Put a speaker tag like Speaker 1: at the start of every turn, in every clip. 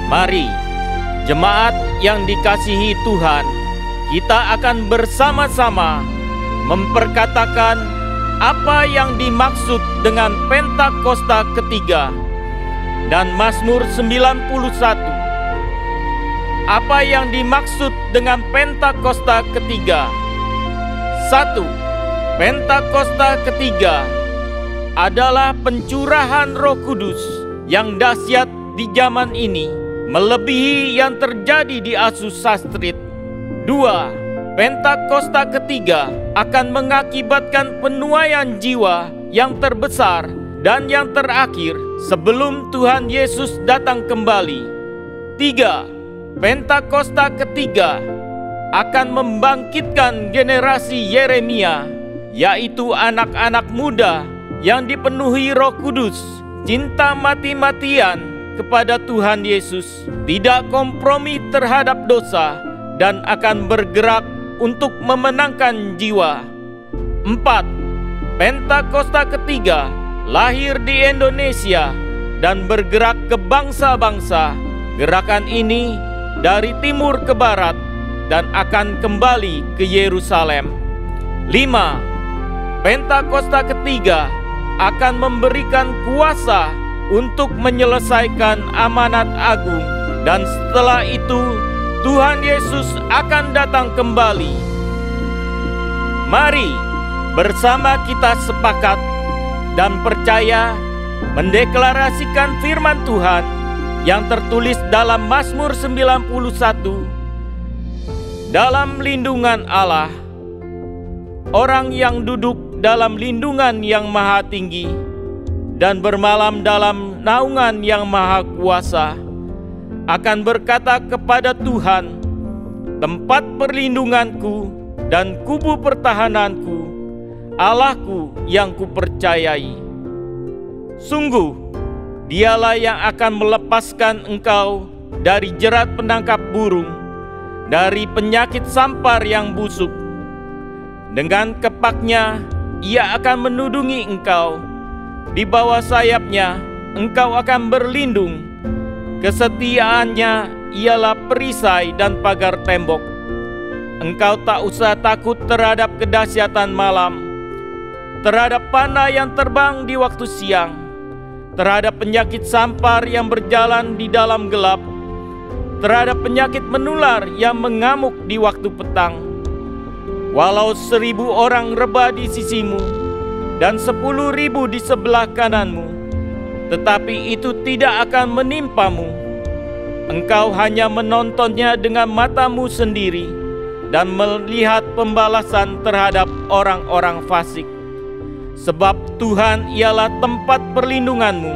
Speaker 1: Mari, jemaat yang dikasihi Tuhan, kita akan bersama-sama memperkatakan apa yang dimaksud dengan Pentakosta ketiga dan Mazmur 91. Apa yang dimaksud dengan Pentakosta ketiga? 1. Pentakosta ketiga adalah pencurahan Roh Kudus yang dahsyat di zaman ini, melebihi yang terjadi di Asus Sastrit. 2. Pentakosta ketiga akan mengakibatkan penuaian jiwa yang terbesar dan yang terakhir sebelum Tuhan Yesus datang kembali. 3. Pentakosta ketiga akan membangkitkan generasi Yeremia, yaitu anak-anak muda yang dipenuhi Roh Kudus, cinta mati-matian kepada Tuhan Yesus, tidak kompromi terhadap dosa, dan akan bergerak untuk memenangkan jiwa. 4. Pentakosta ketiga lahir di Indonesia dan bergerak ke bangsa-bangsa. Gerakan ini dari timur ke barat dan akan kembali ke Yerusalem. 5. Pentakosta ketiga akan memberikan kuasa untuk menyelesaikan amanat agung, dan setelah itu Tuhan Yesus akan datang kembali. Mari bersama kita sepakat dan percaya mendeklarasikan firman Tuhan yang tertulis dalam Mazmur 91. Dalam lindungan Allah, orang yang duduk dalam lindungan yang maha tinggi dan bermalam dalam naungan yang maha kuasa akan berkata kepada Tuhan, tempat perlindunganku dan kubu pertahananku, Allahku yang kupercayai. Sungguh, Dialah yang akan melepaskan engkau dari jerat penangkap burung, dari penyakit sampar yang busuk. Dengan kepaknya Ia akan menudungi engkau, di bawah sayapnya engkau akan berlindung. Kesetiaannya ialah perisai dan pagar tembok. Engkau tak usah takut terhadap kedahsyatan malam, terhadap panah yang terbang di waktu siang, terhadap penyakit sampar yang berjalan di dalam gelap, terhadap penyakit menular yang mengamuk di waktu petang. Walau 1.000 orang rebah di sisimu dan 10.000 di sebelah kananmu, tetapi itu tidak akan menimpamu. Engkau hanya menontonnya dengan matamu sendiri dan melihat pembalasan terhadap orang-orang fasik. Sebab Tuhan ialah tempat perlindunganmu,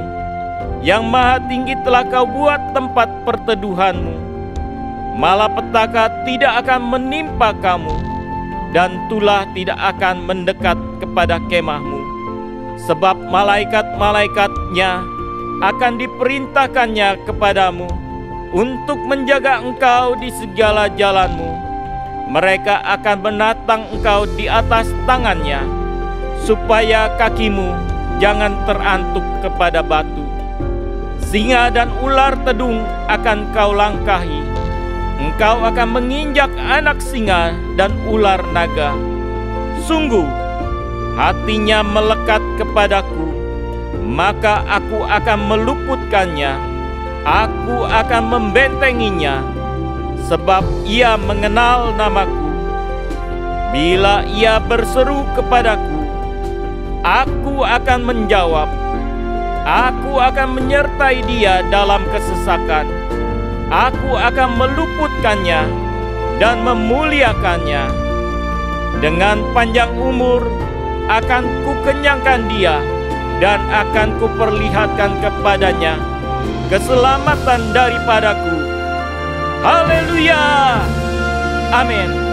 Speaker 1: yang maha tinggi telah kau buat tempat perteduhanmu. Malapetaka tidak akan menimpa kamu, dan tulah tidak akan mendekat kepada kemahmu. Sebab malaikat-malaikatnya akan diperintahkannya kepadamu untuk menjaga engkau di segala jalanmu. Mereka akan menatang engkau di atas tangannya, supaya kakimu jangan terantuk kepada batu. Singa dan ular tedung akan kau langkahi. Engkau akan menginjak anak singa dan ular naga. Sungguh, hatinya melekat kepadaku, maka aku akan meluputkannya. Aku akan membentenginya, sebab ia mengenal namaku. Bila ia berseru kepadaku, aku akan menjawab. Aku akan menyertai dia dalam kesesakan. Aku akan meluputkannya dan memuliakannya. Dengan panjang umur akan kukenyangkan dia, dan akan kuperlihatkan kepadanya keselamatan daripadaku. Haleluya! Amin.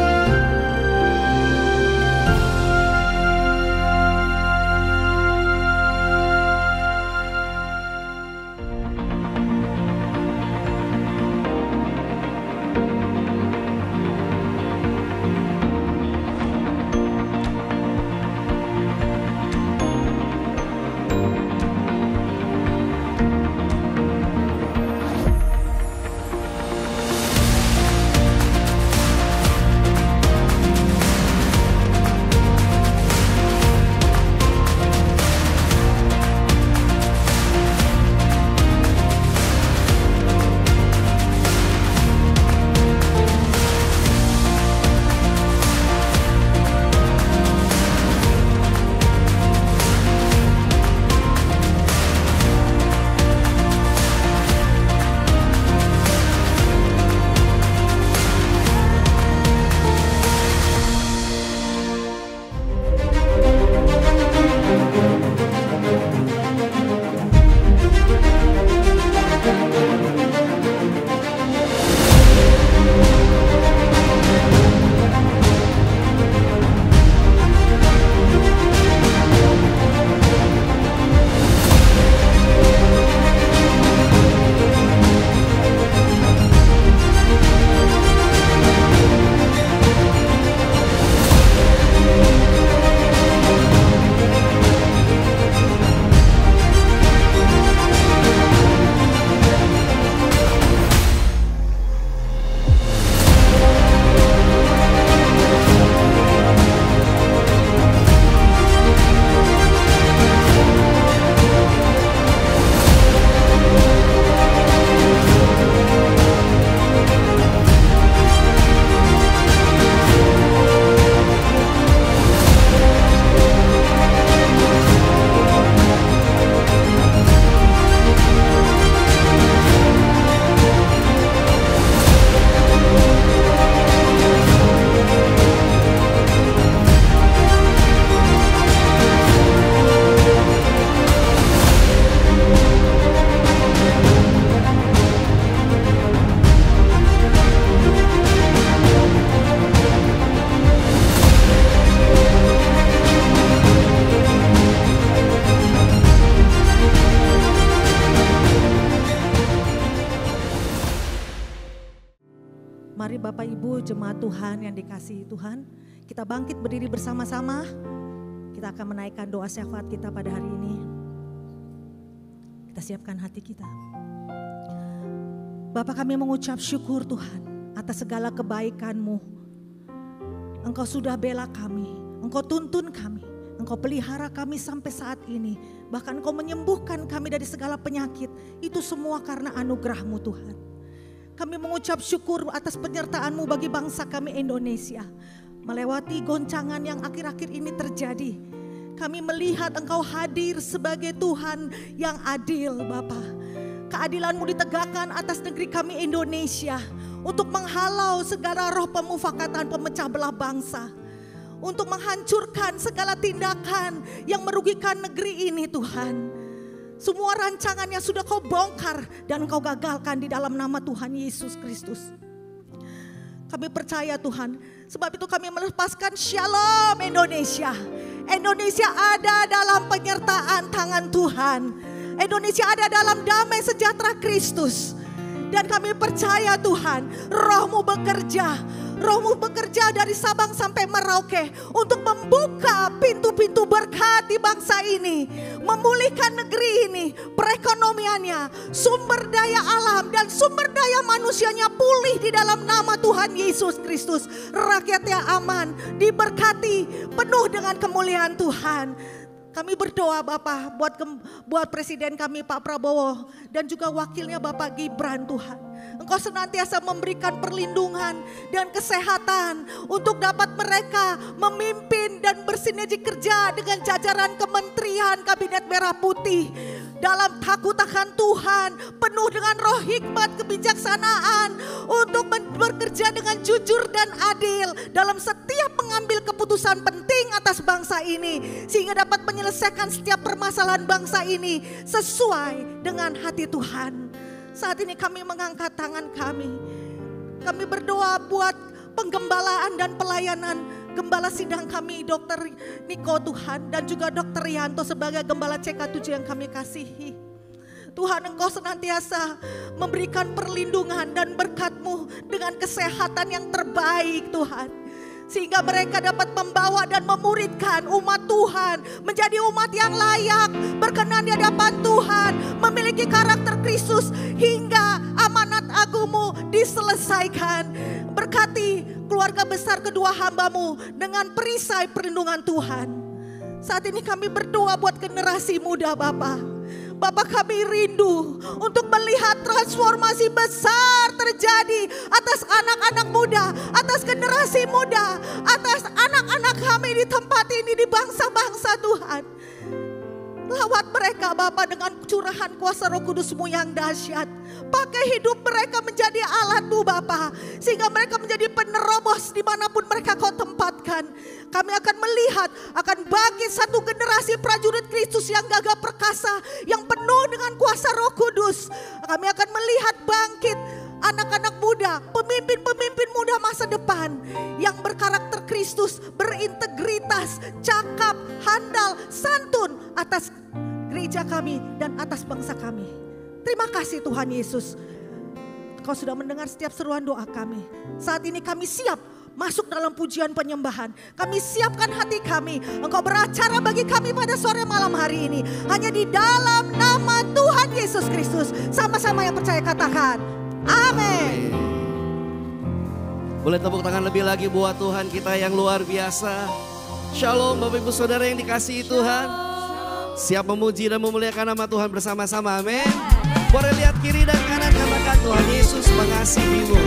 Speaker 2: Mari Bapak Ibu jemaat Tuhan yang dikasihi Tuhan, kita bangkit berdiri bersama-sama. Kita akan menaikkan doa syafaat kita pada hari ini. Kita siapkan hati kita. Bapa, kami mengucap syukur Tuhan atas segala kebaikan-Mu. Engkau sudah bela kami, Engkau tuntun kami, Engkau pelihara kami sampai saat ini. Bahkan Engkau menyembuhkan kami dari segala penyakit. Itu semua karena anugerah-Mu Tuhan. Kami mengucap syukur atas penyertaan-Mu bagi bangsa kami Indonesia. Melewati goncangan yang akhir-akhir ini terjadi, kami melihat Engkau hadir sebagai Tuhan yang adil Bapa. Keadilan-Mu ditegakkan atas negeri kami Indonesia untuk menghalau segala roh pemufakatan pemecah belah bangsa, untuk menghancurkan segala tindakan yang merugikan negeri ini Tuhan. Semua rancangannya sudah Kau bongkar dan Kau gagalkan di dalam nama Tuhan Yesus Kristus. Kami percaya Tuhan, sebab itu kami melepaskan shalom Indonesia. Indonesia ada dalam penyertaan tangan Tuhan. Indonesia ada dalam damai sejahtera Kristus. Dan kami percaya Tuhan, Roh-Mu bekerja. Roh-Mu bekerja dari Sabang sampai Merauke untuk membuka pintu-pintu berkat di bangsa ini. Memulihkan negeri ini, perekonomiannya, sumber daya alam dan sumber daya manusianya pulih di dalam nama Tuhan Yesus Kristus. Rakyatnya aman, diberkati, penuh dengan kemuliaan Tuhan. Kami berdoa Bapak buat presiden kami Pak Prabowo dan juga wakilnya Bapak Gibran Tuhan. Engkau senantiasa memberikan perlindungan dan kesehatan untuk dapat mereka memimpin dan bersinergi kerja dengan jajaran kementerian Kabinet Merah Putih. Dalam takut akan Tuhan, penuh dengan roh hikmat kebijaksanaan untuk bekerja dengan jujur dan adil dalam setiap mengambil keputusan penting atas bangsa ini, sehingga dapat menyelesaikan setiap permasalahan bangsa ini sesuai dengan hati Tuhan. Saat ini kami mengangkat tangan kami. Kami berdoa buat penggembalaan dan pelayanan Gembala sidang kami Dr. Niko Tuhan, dan juga Dr. Yanto sebagai Gembala CK7 yang kami kasihi. Tuhan, Engkau senantiasa memberikan perlindungan dan berkat-Mu dengan kesehatan yang terbaik Tuhan. Sehingga mereka dapat membawa dan memuridkan umat Tuhan menjadi umat yang layak, berkenan di hadapan Tuhan, memiliki karakter Kristus hingga amanat agung-Mu diselesaikan. Berkati keluarga besar kedua hamba-Mu dengan perisai perlindungan Tuhan. Saat ini kami berdoa buat generasi muda Bapa. Bapak, kami rindu untuk melihat transformasi besar terjadi atas anak-anak muda, atas generasi muda, atas anak-anak kami di tempat ini, di bangsa-bangsa Tuhan. Lawat mereka Bapa dengan curahan kuasa Roh Kudus-Mu yang dahsyat. Pakai hidup mereka menjadi alat-Mu Bapa, sehingga mereka menjadi penerobos dimanapun mereka Kau tempatkan. Kami akan melihat, akan bangkit satu generasi prajurit Kristus yang gagah perkasa, yang penuh dengan kuasa Roh Kudus. Kami akan melihat bangkit anak-anak muda, pemimpin-pemimpin muda masa depan yang berkarakter Kristus, berintegritas, cakap, handal, santun atas gereja kami dan atas bangsa kami. Terima kasih Tuhan Yesus. Kau sudah mendengar setiap seruan doa kami. Saat ini kami siap masuk dalam pujian penyembahan. Kami siapkan hati kami. Engkau beracara bagi kami pada sore malam hari ini. Hanya di dalam nama Tuhan Yesus Kristus. Sama-sama yang percaya katakan amin.
Speaker 3: Boleh tepuk tangan lebih lagi buat Tuhan kita yang luar biasa. Shalom Bapak Ibu Saudara yang dikasihi Tuhan. Siap memuji dan memuliakan nama Tuhan bersama-sama, amin. Boleh lihat kiri dan kanan, katakan Tuhan Yesus mengasihi-Mu.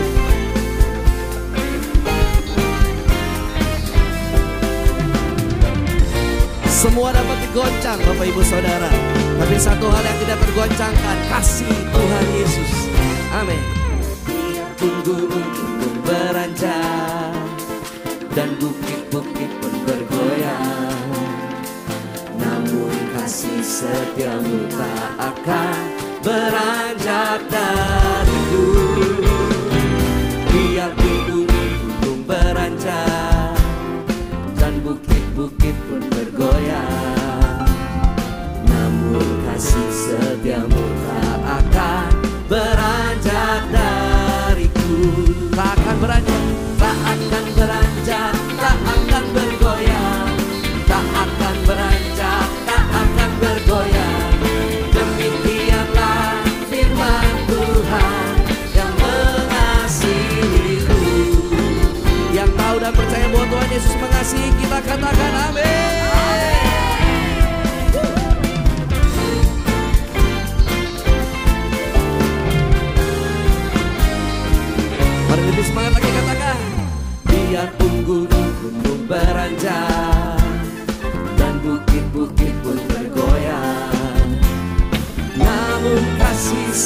Speaker 3: Semua dapat digoncang Bapak Ibu Saudara, tapi satu hal yang tidak tergoncangkan, kasih Tuhan Yesus. Amin. Gunung-gunung beranjak dan bukit-bukit pun bergoyang, namun kasih setia-Mu tak akan beranjak dariku. Biar gunung-gunung beranjak dan bukit-bukit pun bergoyang, namun kasih setia-Mu tak akan beranjak dariku. Tak akan beranjak.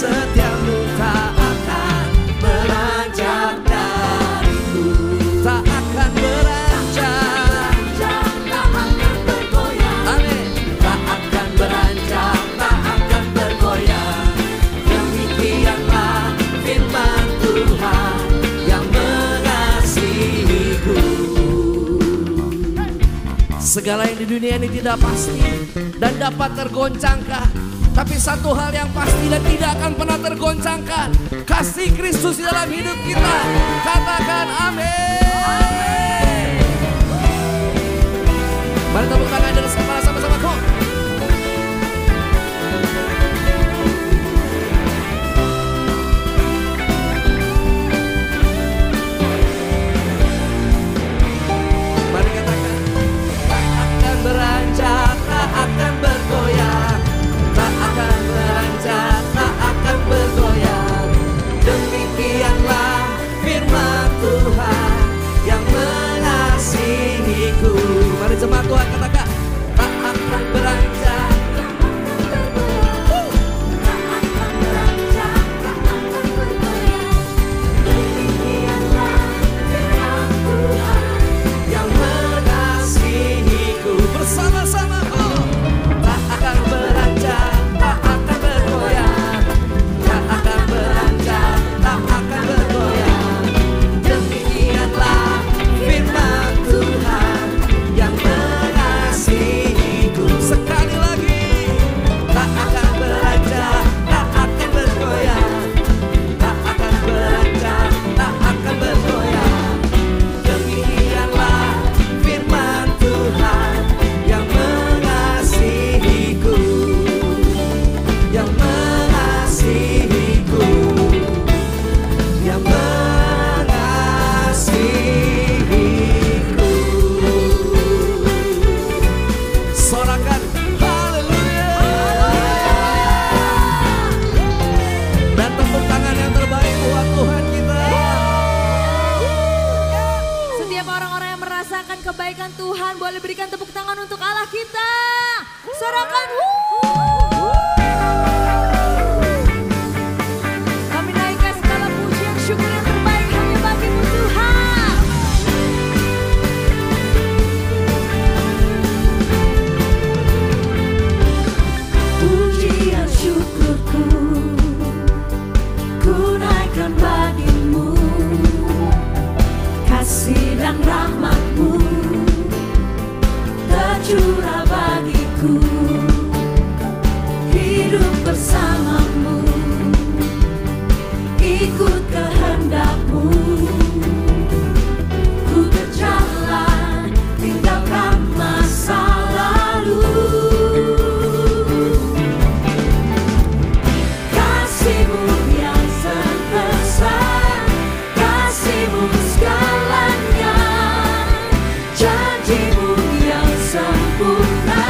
Speaker 3: setiamu tak akan beranjak dariku. Tak akan beranjak, tak akan bergoyang. Amin. Tak akan beranjak, tak akan bergoyang. Demikianlah firman Tuhan yang mengasihiku. Segala yang di dunia ini tidak pasti dan dapat tergoncangkan, tapi satu hal yang pasti dan tidak akan pernah tergoncangkan, kasih Kristus di dalam hidup kita. Katakan amin. Mari tepuk tangan dan kepala sama-sama kok. Mari katakan, tak akan beranjak, tak akan bergoyang. Tak akan beranjak, tak akan bergoyang. Demikianlah firman Tuhan yang mengasihiku. Mari jemaat Tuhan katakan, tak akan beranjak, tak akan beranjak, tak akan bergoyang. Demikianlah firman Tuhan yang mengasihiku. Bersama-sama tak akan beranjak, tak akan bergoyang. Tak akan beranjak, tak akan bergoyang. Demikianlah firman Tuhan yang mengasihiku. Sekali lagi, tak akan beranjak, tak akan bergoyang. Tak akan beranjak, tak akan bergoyang. Demikianlah firman Tuhan yang mengasihiku, yang mengasihiku, yang mengasihiku. Sorakan haleluya. Dan tepuk tangan yang terbaik buat Tuhan kita.
Speaker 4: Setiap orang-orang yang merasakan kebaikan Tuhan boleh berikan tepuk tangan untuk Allah kita. Sorakan kami naikkan segala pujian syukur yang terbaik hanya bagi-Mu Tuhan.
Speaker 5: Pujian syukurku ku naikkan bagi-Mu, kasih dan rahmat-Mu tercurah bagiku. Hidup bersama-Mu, ikut kehendak-Mu, ku berjalan tinggalkan masa lalu. Kasih-Mu yang sebesar, kasih-Mu segalanya, janji-Mu yang sempurna.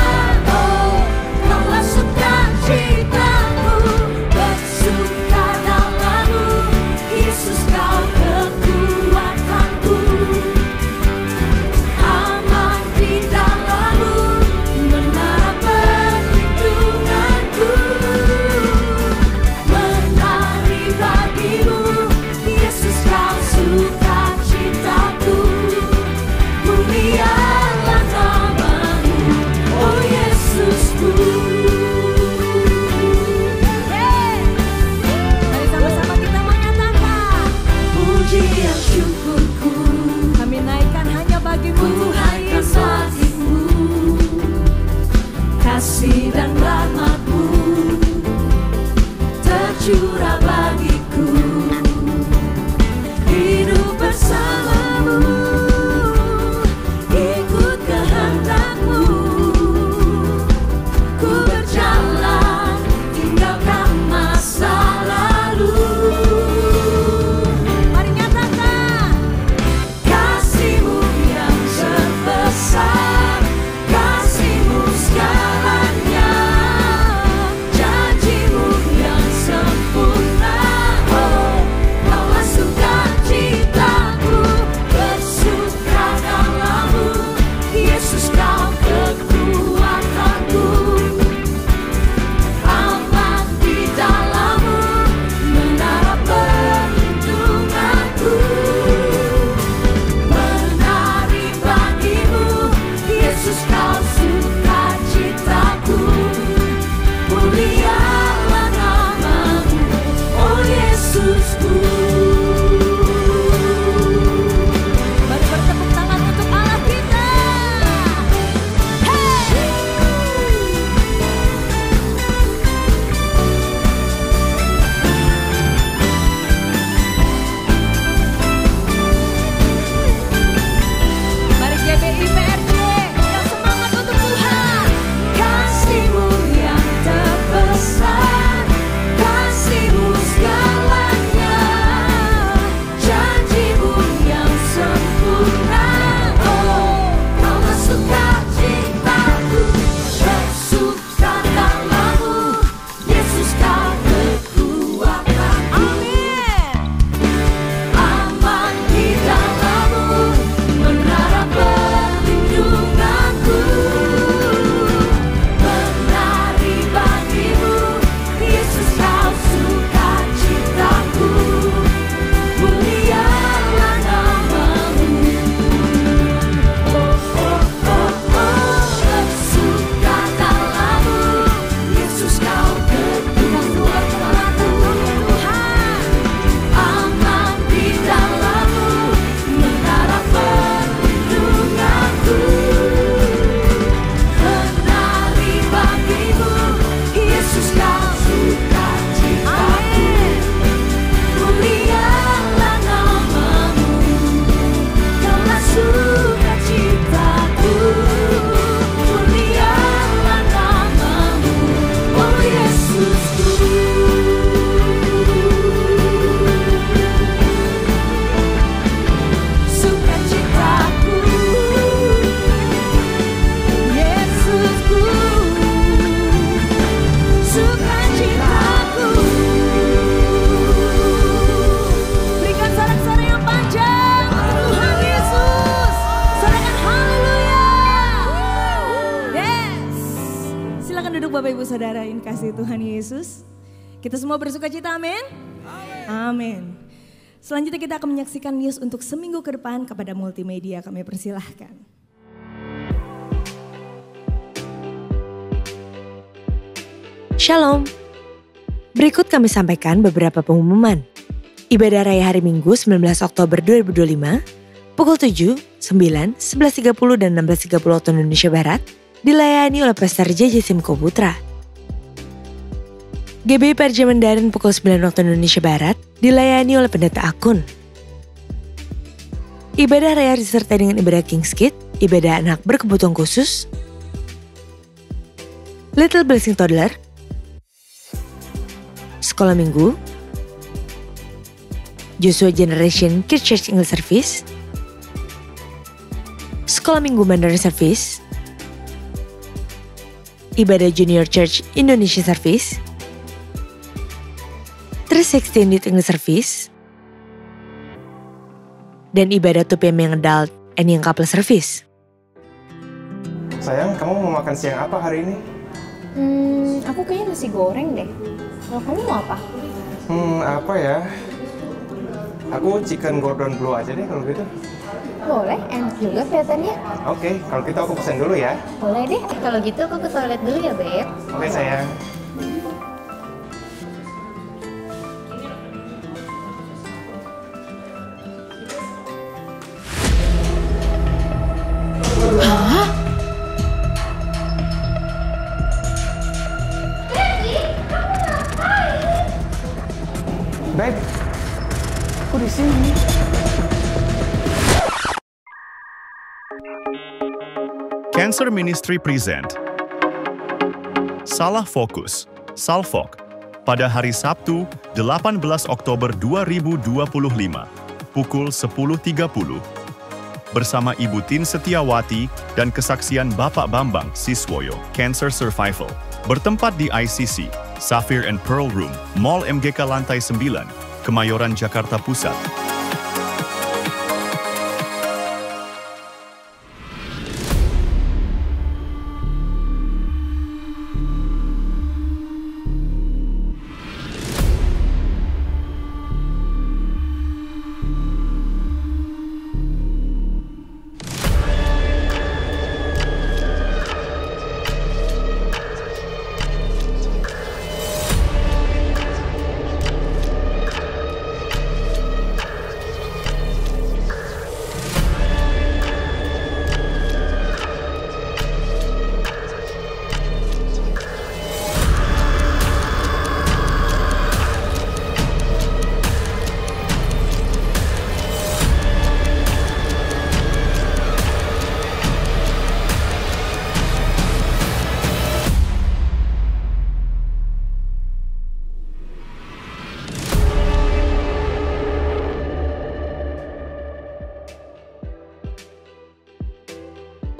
Speaker 5: Oh, Kaulah sukacitaku, bersuka dalam-Mu, Yesus Kau kekuatanku. Aman di dalam-Mu, menara perlindunganku. Menari bagi-Mu, Yesus Kau sukacitaku. Mulialah nama-Mu, oh Yesusku.
Speaker 4: Mari sama-sama kita menyatakan
Speaker 5: Pujian syukurku
Speaker 4: kami naikkan hanya bagi-Mu Tuhan
Speaker 5: naikkan
Speaker 4: Yesus.
Speaker 5: bagimu, kasih dan rahmat-Mu tercurah bagiku. Hidup bersama-Mu, ikut kehendak-Mu, ku berjalan tinggalkan masa lalu.
Speaker 4: Mari nyatakan
Speaker 5: Kasih-Mu yang sebesar, kasih-Mu segalanya, janji-Mu yang sempurna.
Speaker 2: Ibu Saudara yang kasih Tuhan Yesus. Kita semua bersuka cita, amin? Amin. Selanjutnya kita akan menyaksikan news untuk seminggu ke depan kepada multimedia. Kami persilahkan.
Speaker 6: Shalom. Berikut kami sampaikan beberapa pengumuman. Ibadah Raya Hari Minggu 19 Oktober 2025, pukul 7, 9, 11.30 dan 16.30 waktu Indonesia Barat, dilayani oleh Pastor JJ Simko Putra. GBI Parja Mandarin pukul 9 waktu Indonesia Barat, dilayani oleh Pendeta Akun. Ibadah Raya disertai dengan ibadah King's Kid, ibadah anak berkebutuhan khusus, Little Blessing Toddler, Sekolah Minggu, Joshua Generation Kids Church English Service, Sekolah Minggu Mandarin Service, Ibadah Junior Church Indonesia Service, 316 Youth English Service, dan Ibadah 2PM Young Adult and Young Couple Service.
Speaker 7: Sayang, kamu mau makan siang apa hari ini?
Speaker 8: Aku kayaknya nasi goreng deh. Kalau kamu mau apa?
Speaker 7: Apa ya? Aku chicken Gordon Blue aja deh kalau gitu.
Speaker 8: Boleh, enak juga kelihatannya.
Speaker 7: Oke, kalau gitu aku pesen dulu ya.
Speaker 8: Boleh deh, kalau gitu aku ke toilet dulu ya, Beb.
Speaker 7: Oke, sayang. Babe, aku di sini.
Speaker 9: Cancer Ministry present Salah Fokus, Salfok, pada hari Sabtu 18 Oktober 2025, pukul 10.30. Bersama Ibu Tin Setiawati dan kesaksian Bapak Bambang Siswoyo, Cancer Survival, bertempat di ICC, Sapphire and Pearl Room, Mall MGK Lantai 9, Kemayoran, Jakarta Pusat.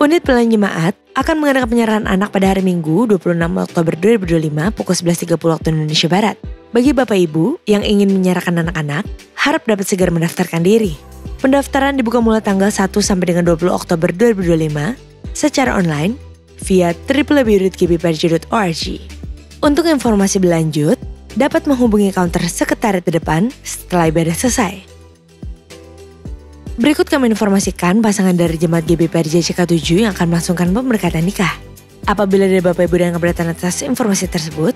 Speaker 6: Unit Pelayanan Jemaat akan mengadakan penyerahan anak pada hari Minggu 26 Oktober 2025 pukul 11.30 waktu Indonesia Barat. Bagi Bapak Ibu yang ingin menyerahkan anak-anak, harap dapat segera mendaftarkan diri. Pendaftaran dibuka mulai tanggal 1 sampai dengan 20 Oktober 2025 secara online via www.gbparja.org. Untuk informasi berlanjut, dapat menghubungi counter sekretariat di depan setelah ibadah selesai. Berikut kami informasikan pasangan dari Jemaat GBI Parja CK7 yang akan melangsungkan pemberkatan nikah. Apabila ada Bapak Ibu yang keberatan atas informasi tersebut,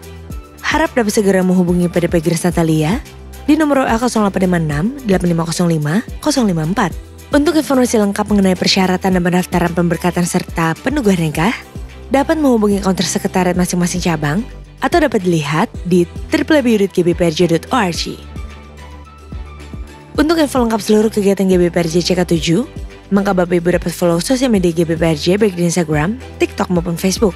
Speaker 6: harap dapat segera menghubungi PDP Grace Natalia di nomor WA 0856 8505 054. Untuk informasi lengkap mengenai persyaratan dan pendaftaran pemberkatan serta peneguhan nikah, dapat menghubungi counter sekretariat masing-masing cabang atau dapat dilihat di www.gbparja.org. Untuk info lengkap seluruh kegiatan GBI Parja CK7, maka Bapak Ibu dapat follow sosial media GBI Parja baik di Instagram, TikTok maupun Facebook.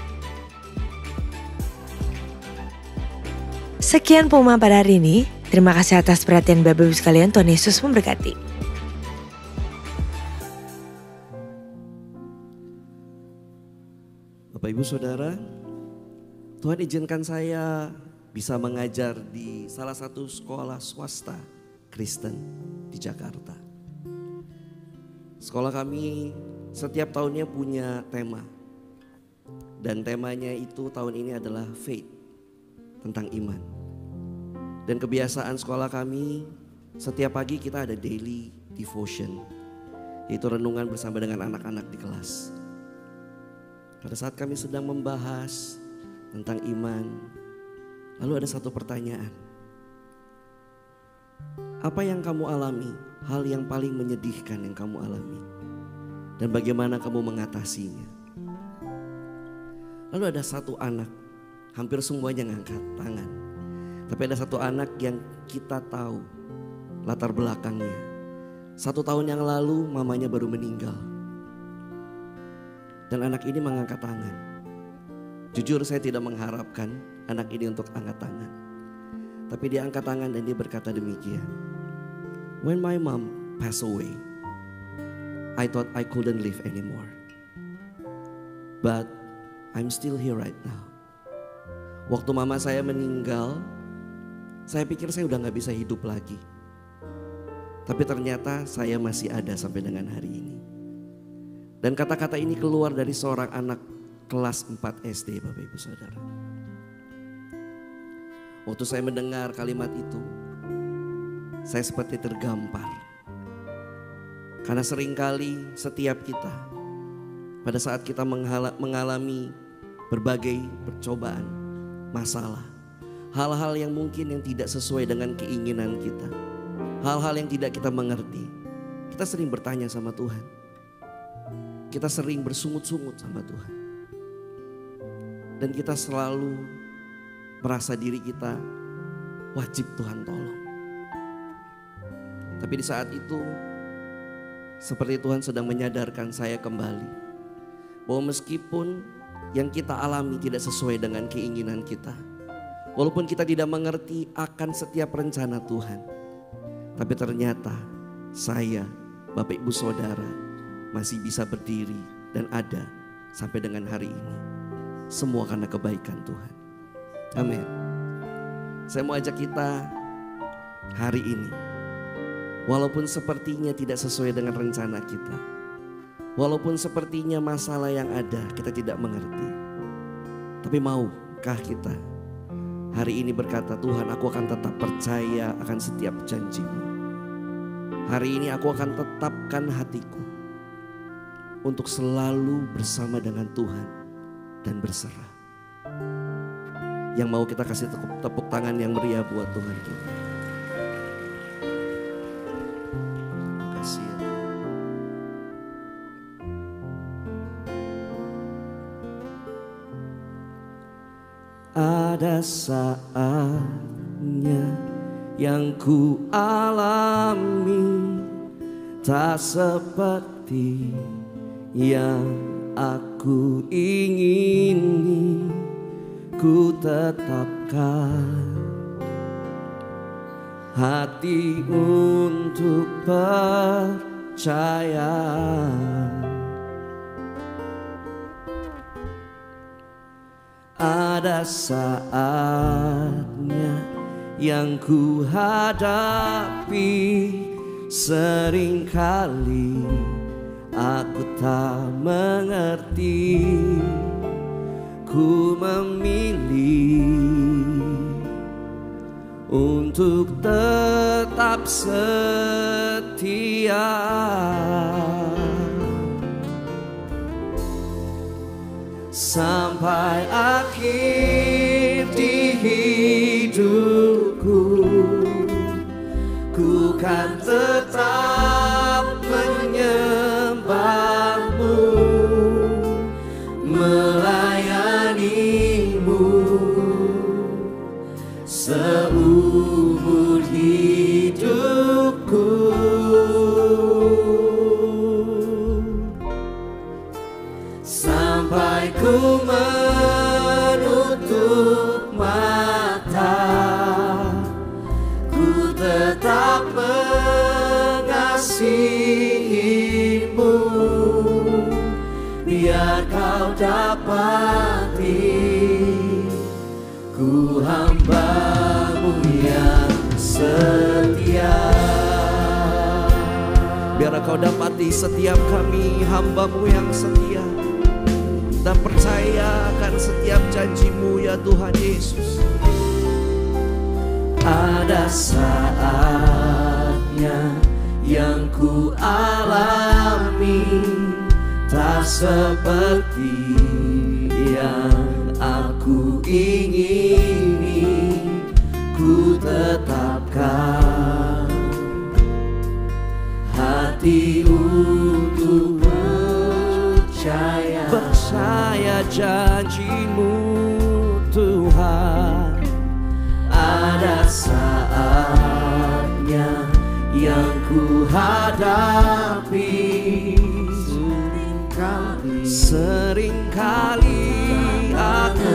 Speaker 6: Sekian pengumuman pada hari ini. Terima kasih atas perhatian Bapak Ibu sekalian. Tuhan Yesus memberkati.
Speaker 3: Bapak Ibu Saudara, Tuhan izinkan saya bisa mengajar di salah satu sekolah swasta Kristen di Jakarta. Sekolah kami setiap tahunnya punya tema Dan temanya itu tahun ini adalah faith, tentang iman. Dan kebiasaan sekolah kami, setiap pagi kita ada daily devotion, yaitu renungan bersama dengan anak-anak di kelas. Pada saat kami sedang membahas tentang iman, lalu ada satu pertanyaan. Apa yang kamu alami? Hal yang paling menyedihkan yang kamu alami? Dan bagaimana kamu mengatasinya? Lalu ada satu anak, hampir semuanya ngangkat tangan. Tapi ada satu anak yang kita tahu latar belakangnya. 1 tahun yang lalu mamanya baru meninggal. Dan anak ini mengangkat tangan. Jujur saya tidak mengharapkan anak ini untuk angkat tangan. Tapi dia angkat tangan dan dia berkata demikian. When my mom passed away, I thought I couldn't live anymore. But I'm still here right now. Waktu mama saya meninggal, saya pikir saya udah gak bisa hidup lagi. Tapi ternyata saya masih ada sampai dengan hari ini. Dan kata-kata ini keluar dari seorang anak kelas 4 SD, Bapak Ibu Saudara. Waktu saya mendengar kalimat itu, saya seperti tergampar. Karena seringkali setiap kita, pada saat kita mengalami berbagai percobaan, masalah, hal-hal yang mungkin yang tidak sesuai dengan keinginan kita, hal-hal yang tidak kita mengerti, kita sering bertanya sama Tuhan. Kita sering bersungut-sungut sama Tuhan. Dan kita selalu merasa diri kita wajib Tuhan tolong. Tapi di saat itu, seperti Tuhan sedang menyadarkan saya kembali, bahwa meskipun yang kita alami tidak sesuai dengan keinginan kita, walaupun kita tidak mengerti akan setiap rencana Tuhan, tapi ternyata saya, Bapak Ibu Saudara, masih bisa berdiri dan ada sampai dengan hari ini. Semua karena kebaikan Tuhan. Amin. Saya mau ajak kita hari ini, walaupun sepertinya tidak sesuai dengan rencana kita, walaupun sepertinya masalah yang ada kita tidak mengerti, tapi maukah kita hari ini berkata, Tuhan, aku akan tetap percaya akan setiap janji-Mu. Hari ini aku akan tetapkan hatiku untuk selalu bersama dengan Tuhan dan berserah. Yang mau kita kasih tepuk tangan yang meriah buat Tuhan kita. Terima kasih ya. Ada saatnya yang ku alami tak seperti yang aku ingini, ku tetapkan hati untuk percaya. Ada saatnya yang ku hadapi, seringkali aku tak mengerti, ku memilih untuk tetap setia. Sampai akhir di hidupku, ku kan tetap menyembah-Mu, melayani-Mu seumur hidupku. Sampai ku menutup mata, ku tetap mengasihi-Mu, biar Kau dapati ku hamba-Mu yang setia. Biar Kau dapati setiap kami hamba-Mu yang setia. dan percaya akan setiap janji-Mu ya Tuhan Yesus. Ada saatnya yang ku alami tak seperti yang aku ingini. Ku tetapkan hati untuk percaya janji-Mu Tuhan. Ada saatnya yang ku hadapi, seringkali aku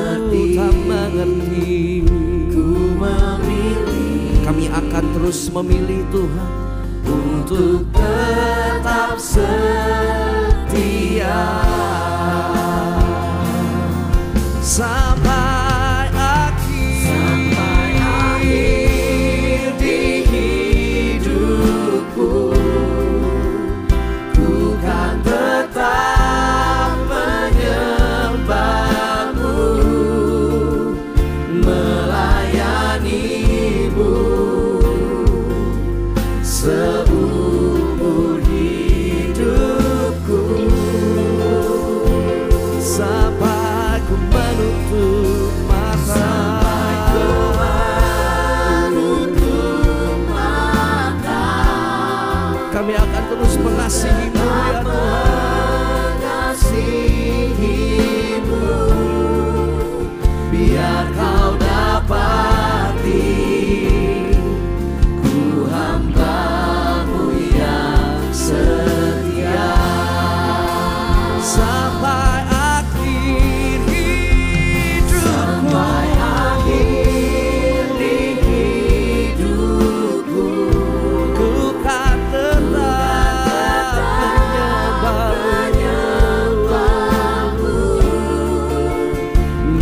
Speaker 3: tak mengerti. Ku memilih, kami akan terus memilih Tuhan untuk tetap setia sampai akhir di hidupku. Ku kan tetap menyembah-Mu, melayani-Mu seumur hidupku, sampai ku menutup mata. Kami akan terus mengasihi-Mu ya Tuhan, mengasihi-Mu, biar Kau dapati ku hamba-Mu yang setia sampai akhir hidupku. Sampai akhir di hidupku, ku kan tetap menyembah-Mu,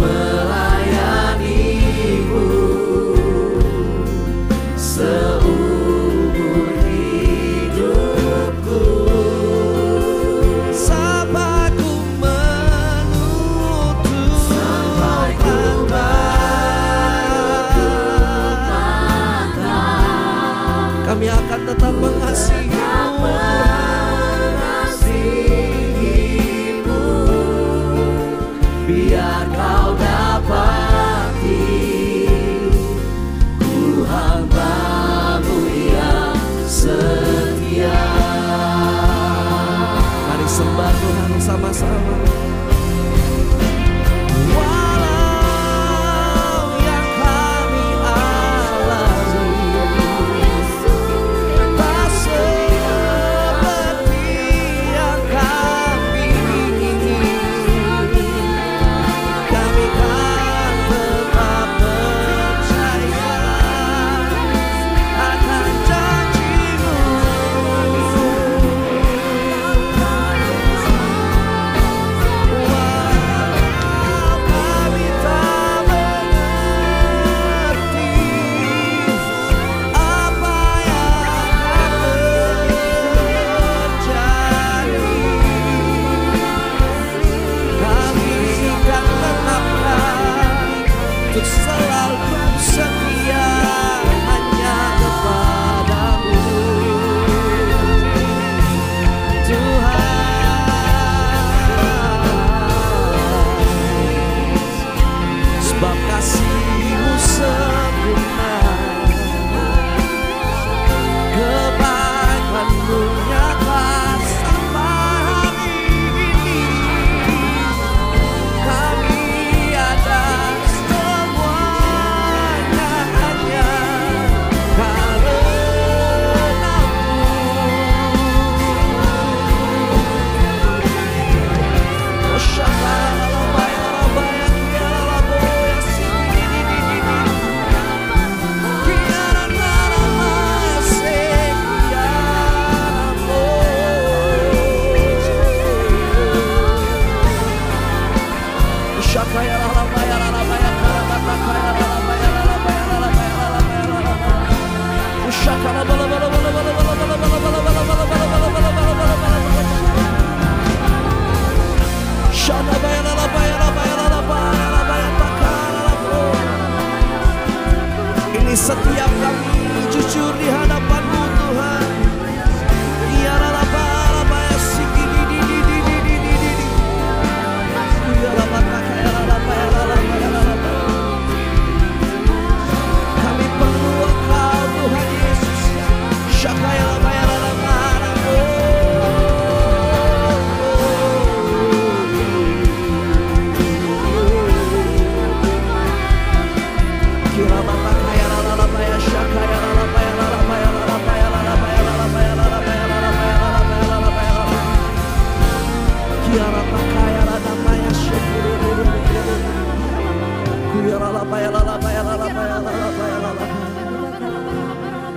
Speaker 3: melayani-Mu seumur hidupku, sampai ku menutup mata. Kami akan tetap mengasihi-Mu, biar Kau dapati ku hamba-Mu yang setia. Mari sembah Tuhan sama-sama. Walau yang kami alami tak seperti yang kami ingini, kami kan tetap percaya akan janji-Mu.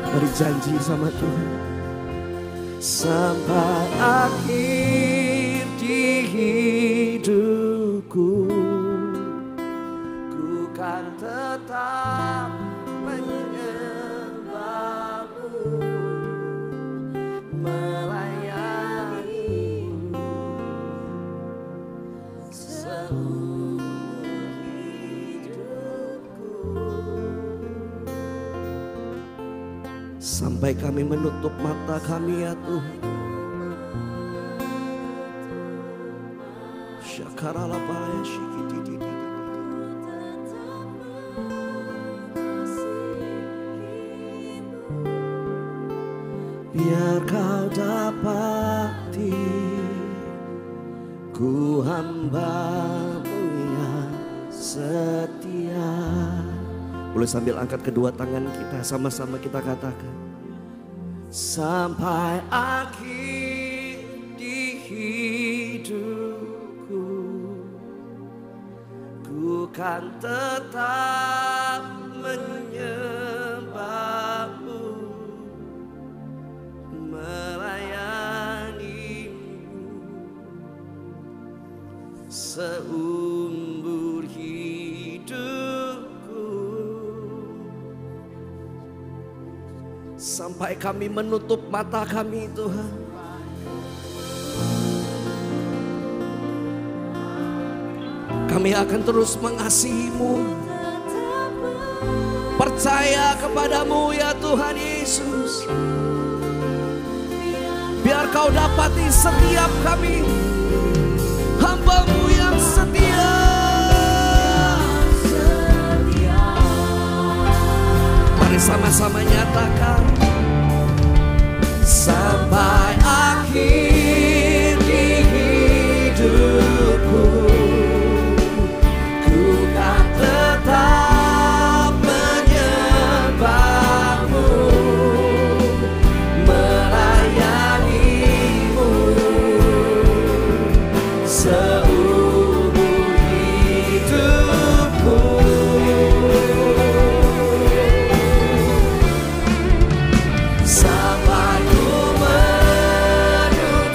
Speaker 3: Mari janji sama Tuhan. Sampai akhir di hidupku, ku kan tetap menyembahmu, melayanimu seumur hidupku. Sampai kami menutup mata kami ya Tuhan. Syakaralapaya shikitititi. Biar kau dapati ku hamba-Mu yang setia. Boleh sambil angkat kedua tangan kita, sama-sama kita katakan. Sampai akhir di hidupku, ku kan tetap menyembahmu, melayanimu seumur hidupku. Sampai kami menutup mata kami Tuhan. Kami akan terus mengasihi-Mu, percaya kepada-Mu ya Tuhan Yesus. Biar Kau dapati setiap kami, hamba-Mu yang setia. Mari sama-sama nyatakan. Sampai akhir di hidupku, ku kan tetap menyembahmu, melayanimu seumur hidupku. Sampai ku menutup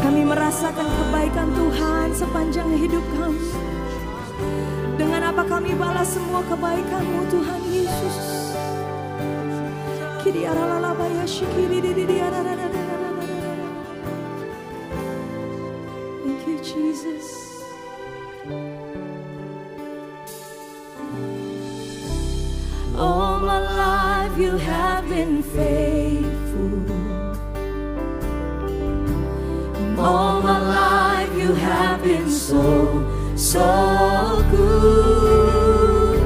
Speaker 4: Kami merasakan kebaikan Tuhan sepanjang hidup kami. Dengan apa kami balas semua kebaikan-Mu Tuhan Yesus. Thank you Jesus.
Speaker 5: All my life you have been faithful. All my life you have been so good.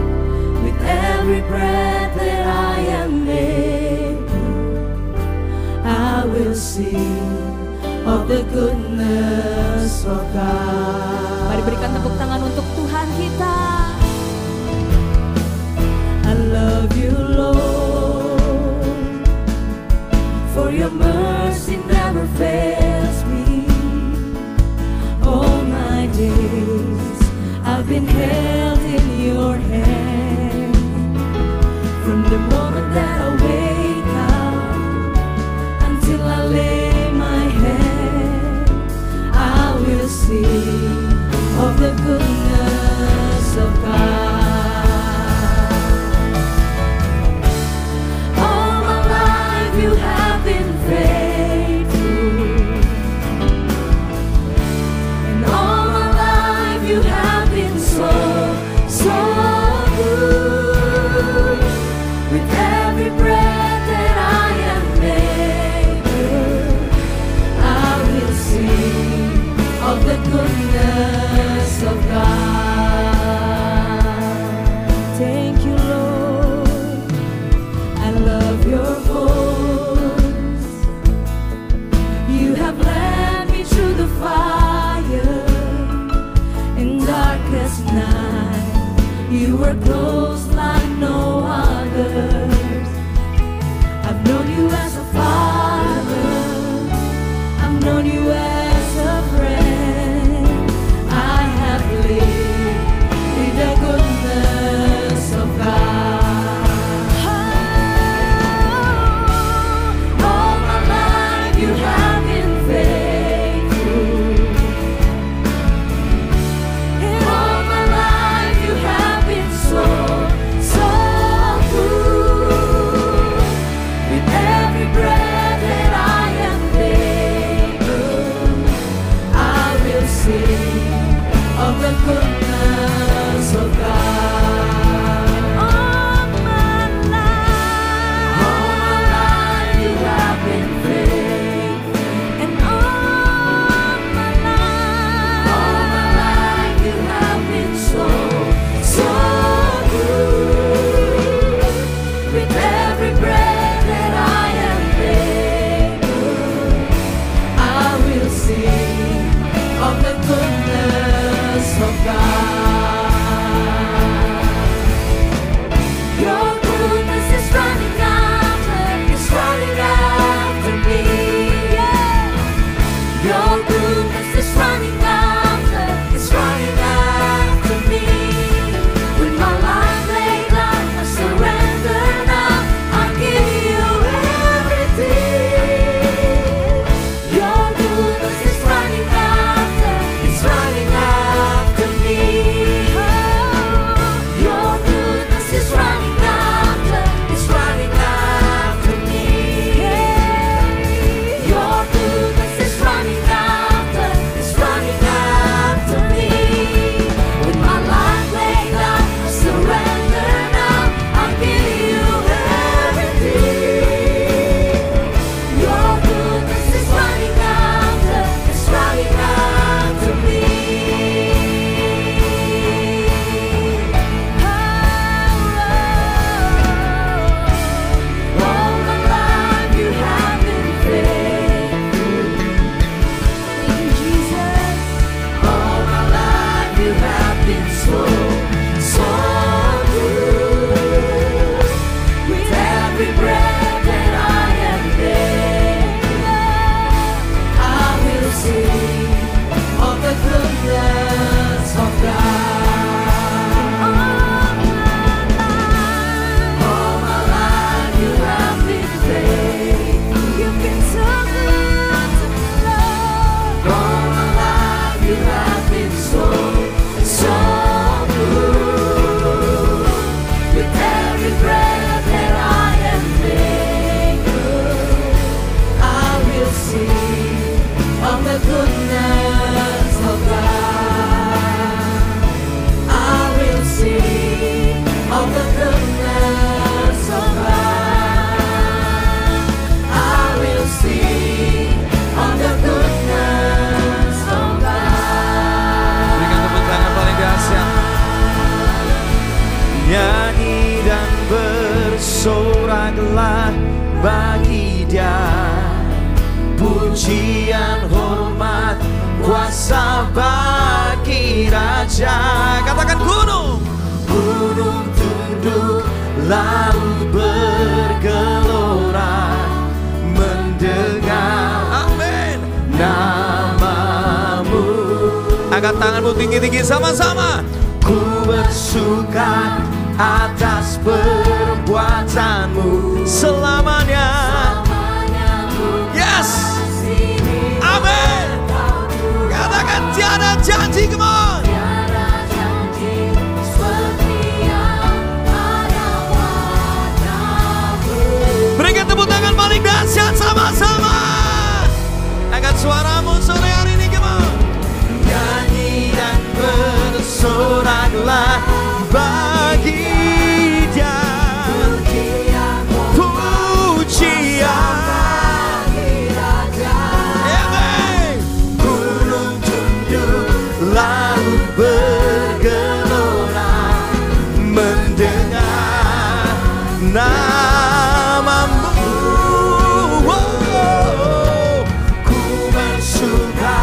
Speaker 5: With every breath that I am able, I will sing of the goodness of God.
Speaker 4: Mari berikan tepuk tangan untuk Tuhan kita.
Speaker 5: I love you, Lord, for your mercy never fails me. All my days I've been held in your hand. From the moment that I wake up until I lay my head, I will sing of the goodness of God.
Speaker 10: bersoraklah bagi Dia. Pujian, hormat, kuasa bagi Raja. Katakan gunung. Gunung tunduk, laut bergelora mendengar, amin, namamu. Angkat tanganmu tinggi-tinggi sama-sama. Ku bersuka atas perbuatanmu selamanya. Yes, amin. Katakan tiada janji, come on. Berikan tepuk tangan paling dahsyat sama-sama. Angkat suaramu sore hari ini, come on. Nyanyi dan bersoraklah bagi Dia. Pujian bagi Raja. Amen. Gunung tunduk, laut bergelora mendengar namamu. Oh, ku bersuka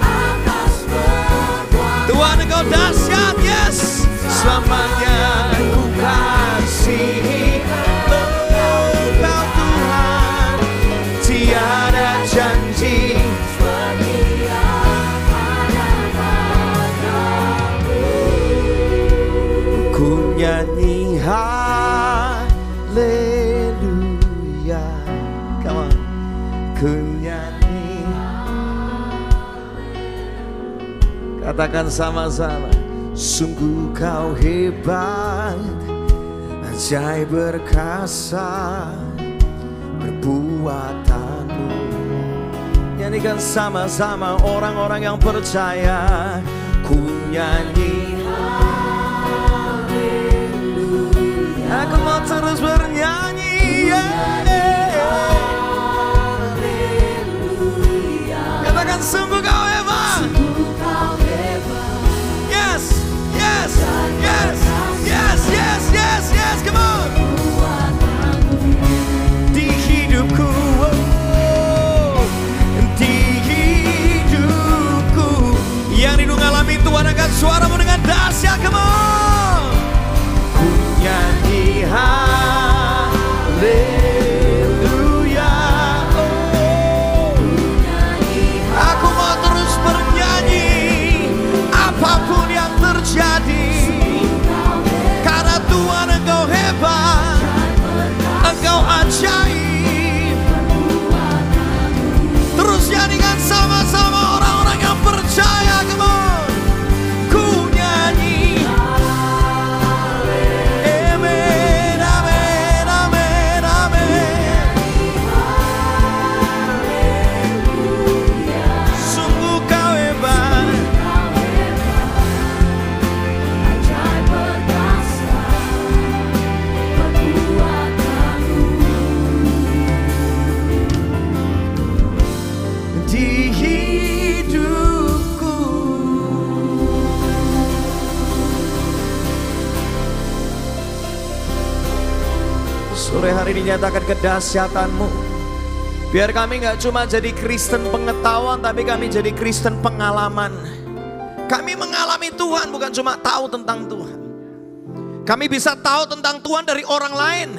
Speaker 10: atas perbuatan Tuhan, Engkau dahsyat, yes. Selamanya ku kasihi Engkau Tuhan. Tiada janji setia pada padamu. Ku nyanyi haleluya. Come on. Ku nyanyi. Katakan sama-sama. Sungguh kau hebat, ajaib berkasa perbuatanmu. Nyanyikan sama-sama orang-orang yang percaya. Ku nyanyi haleluya. Aku mau terus bernyanyi, haleluya. Katakan sungguh kau hebat. Sungguh kau hebat. Yes, yes, yes, yes, yes, yes, yes, come on. Di hidupku, oh, di hidupku. Yang rindu ngalami Tuhan, angkat suaramu dengan dahsyat, come on. Ku nyanyi haleluya. Oh, aku mau terus bernyanyi apapun yang terjadi. Karena Tuhan Engkau hebat, Engkau ajaib. Terus nyanyikan sama-sama orang-orang yang percaya, come on. Ku nyanyi amen, amen, amen, amen. Sungguh kau hebat, ajaib berkasa perbuatanmu. Di hidupku. Sore hari ini nyatakan kedahsyatanmu. Biar kami gak cuma jadi Kristen pengetahuan, tapi kami jadi Kristen pengalaman. Kami mengalami Tuhan, bukan cuma tahu tentang Tuhan. Kami bisa tahu tentang Tuhan dari orang lain,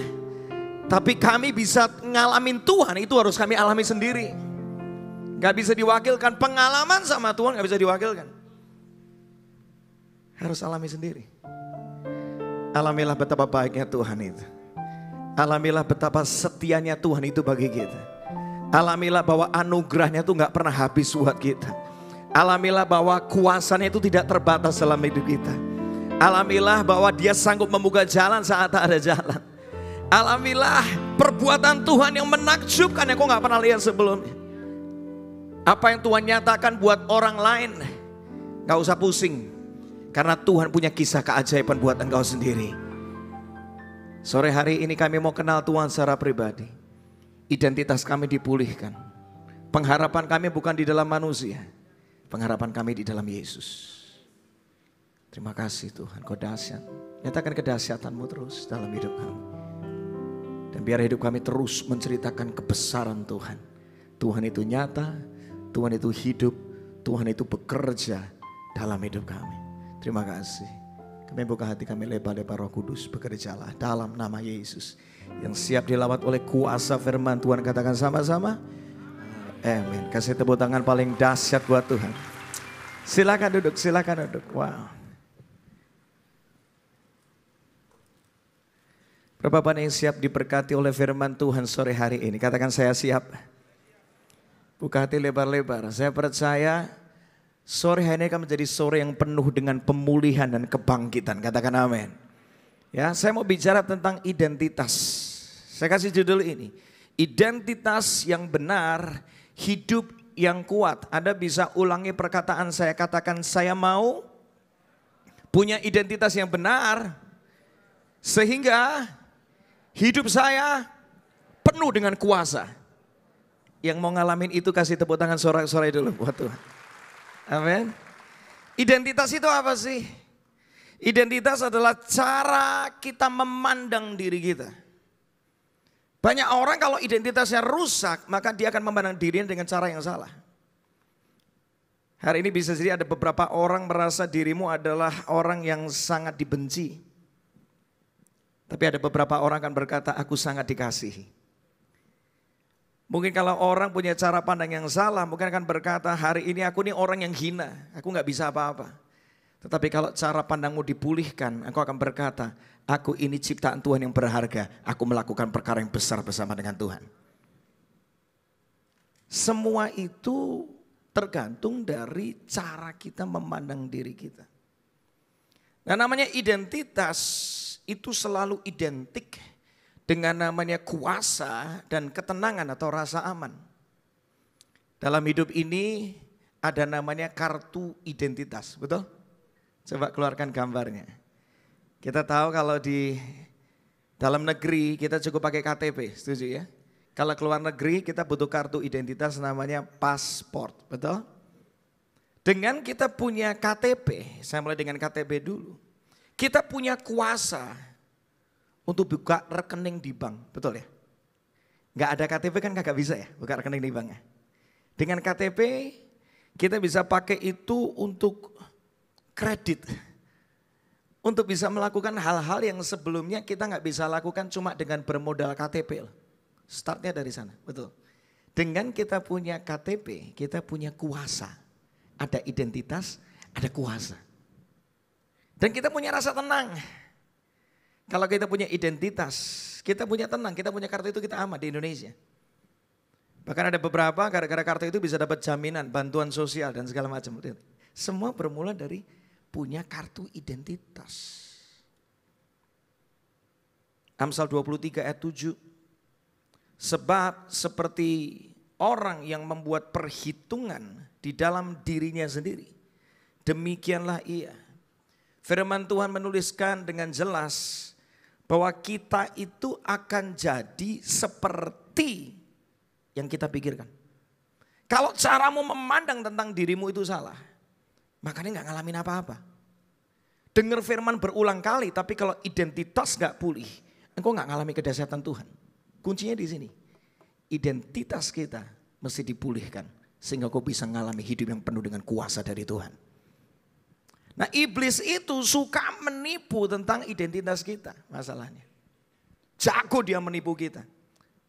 Speaker 10: tapi kami bisa ngalamin Tuhan, itu harus kami alami sendiri. Gak bisa diwakilkan, pengalaman sama Tuhan gak bisa diwakilkan. Harus alami sendiri. Alamilah betapa baiknya Tuhan itu. Alamilah betapa setianya Tuhan itu bagi kita. Alamilah bahwa anugerahnya itu gak pernah habis buat kita. Alamilah bahwa kuasanya itu tidak terbatas dalam hidup kita. Alamilah bahwa Dia sanggup membuka jalan saat tak ada jalan. Alamilah perbuatan Tuhan yang menakjubkan yang kau gak pernah lihat sebelumnya. Apa yang Tuhan nyatakan buat orang lain, gak usah pusing. Karena Tuhan punya kisah keajaiban buat engkau sendiri. Sore hari ini kami mau kenal Tuhan secara pribadi. Identitas kami dipulihkan. Pengharapan kami bukan di dalam manusia. Pengharapan kami di dalam Yesus. Terima kasih Tuhan, Kau dahsyat. Nyatakan kedahsyatanmu terus dalam hidup kami. Dan biar hidup kami terus menceritakan kebesaran Tuhan. Tuhan itu nyata, Tuhan itu hidup, Tuhan itu bekerja dalam hidup kami. Terima kasih. Kami buka hati kami lebar-lebar, Roh Kudus bekerjalah dalam nama Yesus. Yang siap dilawat oleh kuasa firman Tuhan, katakan sama-sama. Amin. Kasih tepuk tangan paling dahsyat buat Tuhan. Silakan duduk, silakan duduk. Wow. Berapa banyak yang siap diberkati oleh firman Tuhan sore hari ini? Katakan saya siap. Buka hati lebar-lebar. Saya percaya sore hari ini akan menjadi sore yang penuh dengan pemulihan dan kebangkitan. Katakan amin. Ya, saya mau bicara tentang identitas. Saya kasih judul ini. Identitas yang benar, hidup yang kuat. Anda bisa ulangi perkataan saya. Katakan saya mau punya identitas yang benar. Sehingga hidup saya penuh dengan kuasa. Yang mau ngalamin itu kasih tepuk tangan sorak-sorai dulu buat Tuhan. Amin. Identitas itu apa sih? Identitas adalah cara kita memandang diri kita. Banyak orang kalau identitasnya rusak, maka dia akan memandang dirinya dengan cara yang salah. Hari ini bisa jadi ada beberapa orang merasa dirimu adalah orang yang sangat dibenci. Tapi ada beberapa orang akan berkata, aku sangat dikasihi. Mungkin kalau orang punya cara pandang yang salah, mungkin akan berkata, hari ini aku ini orang yang hina, aku gak bisa apa-apa. Tetapi kalau cara pandangmu dipulihkan, aku akan berkata, aku ini ciptaan Tuhan yang berharga, aku melakukan perkara yang besar bersama dengan Tuhan. Semua itu tergantung dari cara kita memandang diri kita. Nah, namanya identitas itu selalu identik dengan namanya kuasa dan ketenangan atau rasa aman. Dalam hidup ini ada namanya kartu identitas, betul? Coba keluarkan gambarnya. Kita tahu kalau di dalam negeri kita cukup pakai KTP, setuju ya? Kalau keluar negeri kita butuh kartu identitas namanya paspor, betul? Dengan kita punya KTP, saya mulai dengan KTP dulu. Kita punya kuasa untuk buka rekening di bank, betul ya? Gak ada KTP kan kagak bisa ya buka rekening di bank ya. Dengan KTP kita bisa pakai itu untuk kredit. Untuk bisa melakukan hal-hal yang sebelumnya kita gak bisa lakukan cuma dengan bermodal KTP. Startnya dari sana, betul. Dengan kita punya KTP, kita punya kuasa. Ada identitas, ada kuasa. Dan kita punya rasa tenang. Kalau kita punya identitas, kita punya tenang, kita punya kartu itu kita aman di Indonesia. Bahkan ada beberapa gara-gara kartu itu bisa dapat jaminan, bantuan sosial dan segala macam. Semua bermula dari punya kartu identitas. Amsal 23 ayat 7. Sebab seperti orang yang membuat perhitungan di dalam dirinya sendiri, demikianlah ia. Firman Tuhan menuliskan dengan jelas bahwa kita itu akan jadi seperti yang kita pikirkan. Kalau caramu memandang tentang dirimu itu salah, makanya gak ngalamin apa-apa. Dengar firman berulang kali, tapi kalau identitas gak pulih, engkau gak ngalami kedahsyatan Tuhan. Kuncinya di sini, identitas kita mesti dipulihkan, sehingga kau bisa ngalami hidup yang penuh dengan kuasa dari Tuhan. Nah, iblis itu suka menipu tentang identitas kita, masalahnya. Jago dia menipu kita.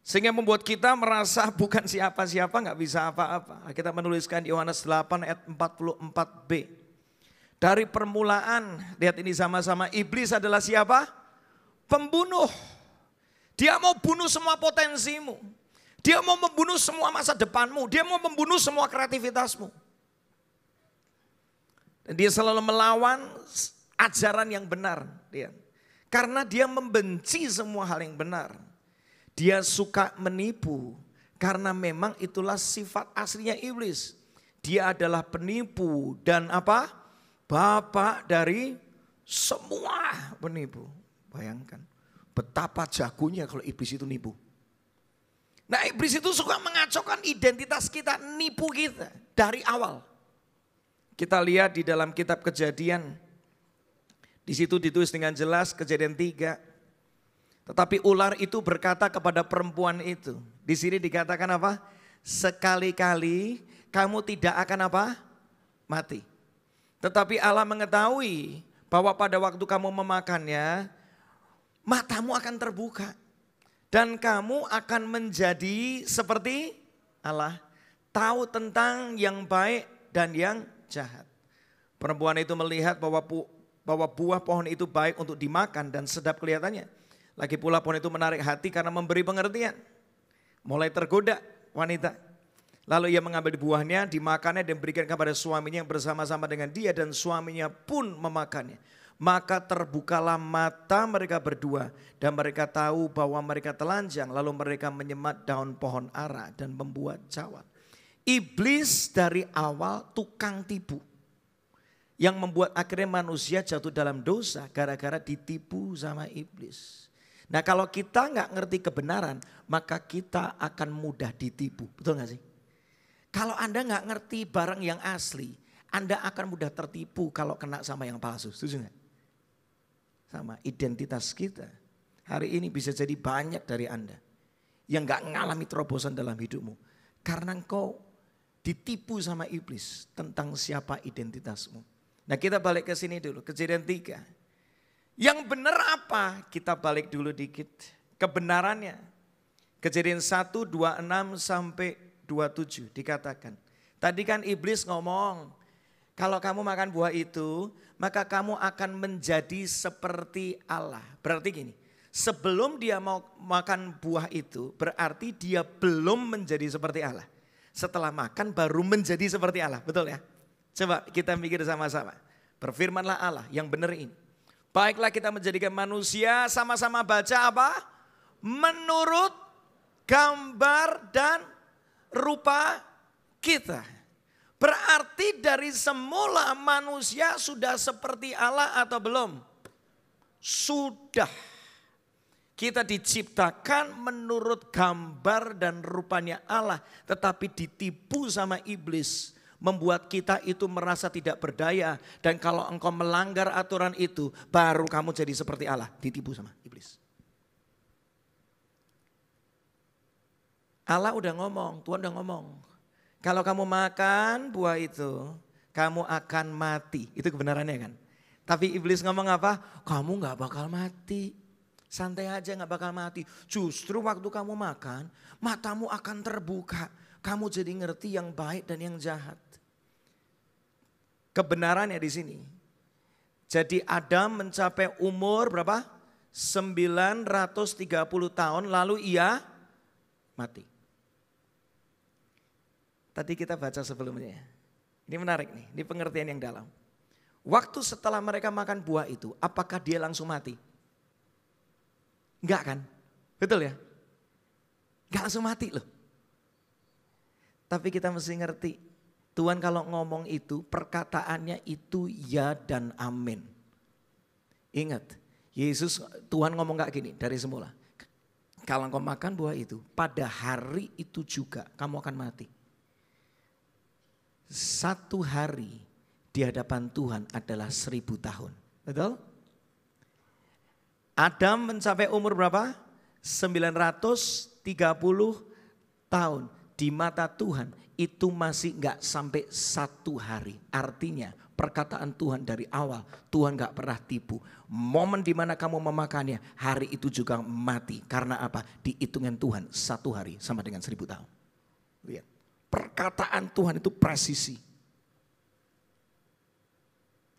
Speaker 10: Sehingga membuat kita merasa bukan siapa-siapa, gak bisa apa-apa. Kita menuliskan Yohanes 8 ayat 44b. Dari permulaan, lihat ini sama-sama, iblis adalah siapa? Pembunuh. Dia mau bunuh semua potensimu. Dia mau membunuh semua masa depanmu. Dia mau membunuh semua kreativitasmu. Dan dia selalu melawan ajaran yang benar. Karena dia membenci semua hal yang benar. Dia suka menipu. Karena memang itulah sifat aslinya iblis. Dia adalah penipu dan apa? Bapak dari semua penipu. Bayangkan betapa jagonya kalau iblis itu nipu. Nah, iblis itu suka mengacaukan identitas kita, nipu kita dari awal. Kita lihat di dalam kitab Kejadian. Di situ ditulis dengan jelas Kejadian 3. Tetapi ular itu berkata kepada perempuan itu. Di sini dikatakan apa? Sekali-kali kamu tidak akan apa? Mati. Tetapi Allah mengetahui bahwa pada waktu kamu memakannya, matamu akan terbuka. Dan kamu akan menjadi seperti Allah. Tahu tentang yang baik dan yang jahat. Perempuan itu melihat bahwa buah pohon itu baik untuk dimakan dan sedap kelihatannya. Lagi pula pohon itu menarik hati karena memberi pengertian. Mulai tergoda wanita. Lalu ia mengambil buahnya, dimakannya dan berikan kepada suaminya yang bersama-sama dengan dia. Dan suaminya pun memakannya. Maka terbukalah mata mereka berdua. Dan mereka tahu bahwa mereka telanjang. Lalu mereka menyemat daun pohon ara dan membuat cawat. Iblis dari awal tukang tipu. Yang membuat akhirnya manusia jatuh dalam dosa gara-gara ditipu sama iblis. Nah kalau kita nggak ngerti kebenaran, maka kita akan mudah ditipu. Betul nggak sih? Kalau Anda nggak ngerti barang yang asli, Anda akan mudah tertipu kalau kena sama yang palsu. Setuju nggak? Sama identitas kita. Hari ini bisa jadi banyak dari Anda yang nggak ngalami terobosan dalam hidupmu. Karena engkau ditipu sama iblis tentang siapa identitasmu. Nah kita balik ke sini dulu, Kejadian 3. Yang benar apa? Kita balik dulu dikit. Kebenarannya. Kejadian 1, 26 sampai 27 dikatakan. Tadi kan iblis ngomong, kalau kamu makan buah itu, maka kamu akan menjadi seperti Allah. Berarti gini, sebelum dia mau makan buah itu, berarti dia belum menjadi seperti Allah. Setelah makan baru menjadi seperti Allah, betul ya? Coba kita mikir sama-sama. Berfirmanlah Allah yang benar ini. Baiklah kita menjadikan manusia, sama-sama baca apa? Menurut gambar dan rupa kita. Berarti dari semula manusia sudah seperti Allah atau belum? Sudah. Kita diciptakan menurut gambar dan rupanya Allah. Tetapi ditipu sama iblis. Membuat kita itu merasa tidak berdaya. Dan kalau engkau melanggar aturan itu, baru kamu jadi seperti Allah. Ditipu sama iblis. Allah udah ngomong, Tuhan udah ngomong. Kalau kamu makan buah itu, kamu akan mati. Itu kebenarannya kan. Tapi iblis ngomong apa? Kamu gak bakal mati. Santai aja gak bakal mati. Justru waktu kamu makan, matamu akan terbuka. Kamu jadi ngerti yang baik dan yang jahat. Kebenarannya di sini. Jadi Adam mencapai umur berapa? 930 tahun lalu ia mati. Tadi kita baca sebelumnya. Ini menarik nih, ini pengertian yang dalam. Waktu setelah mereka makan buah itu, apakah dia langsung mati? Enggak kan? Betul ya? Enggak langsung mati loh. Tapi kita mesti ngerti. Tuhan kalau ngomong itu perkataannya itu ya dan amin. Ingat Tuhan ngomong gak gini dari semula. Kalau engkau makan buah itu pada hari itu juga kamu akan mati. Satu hari di hadapan Tuhan adalah 1000 tahun. Betul? Adam mencapai umur berapa? 930 tahun. Di mata Tuhan itu masih gak sampai 1 hari. Artinya perkataan Tuhan dari awal, Tuhan gak pernah tipu. Momen dimana kamu memakannya, hari itu juga mati. Karena apa? Di hitungan Tuhan 1 hari sama dengan 1000 tahun. Lihat, perkataan Tuhan itu presisi.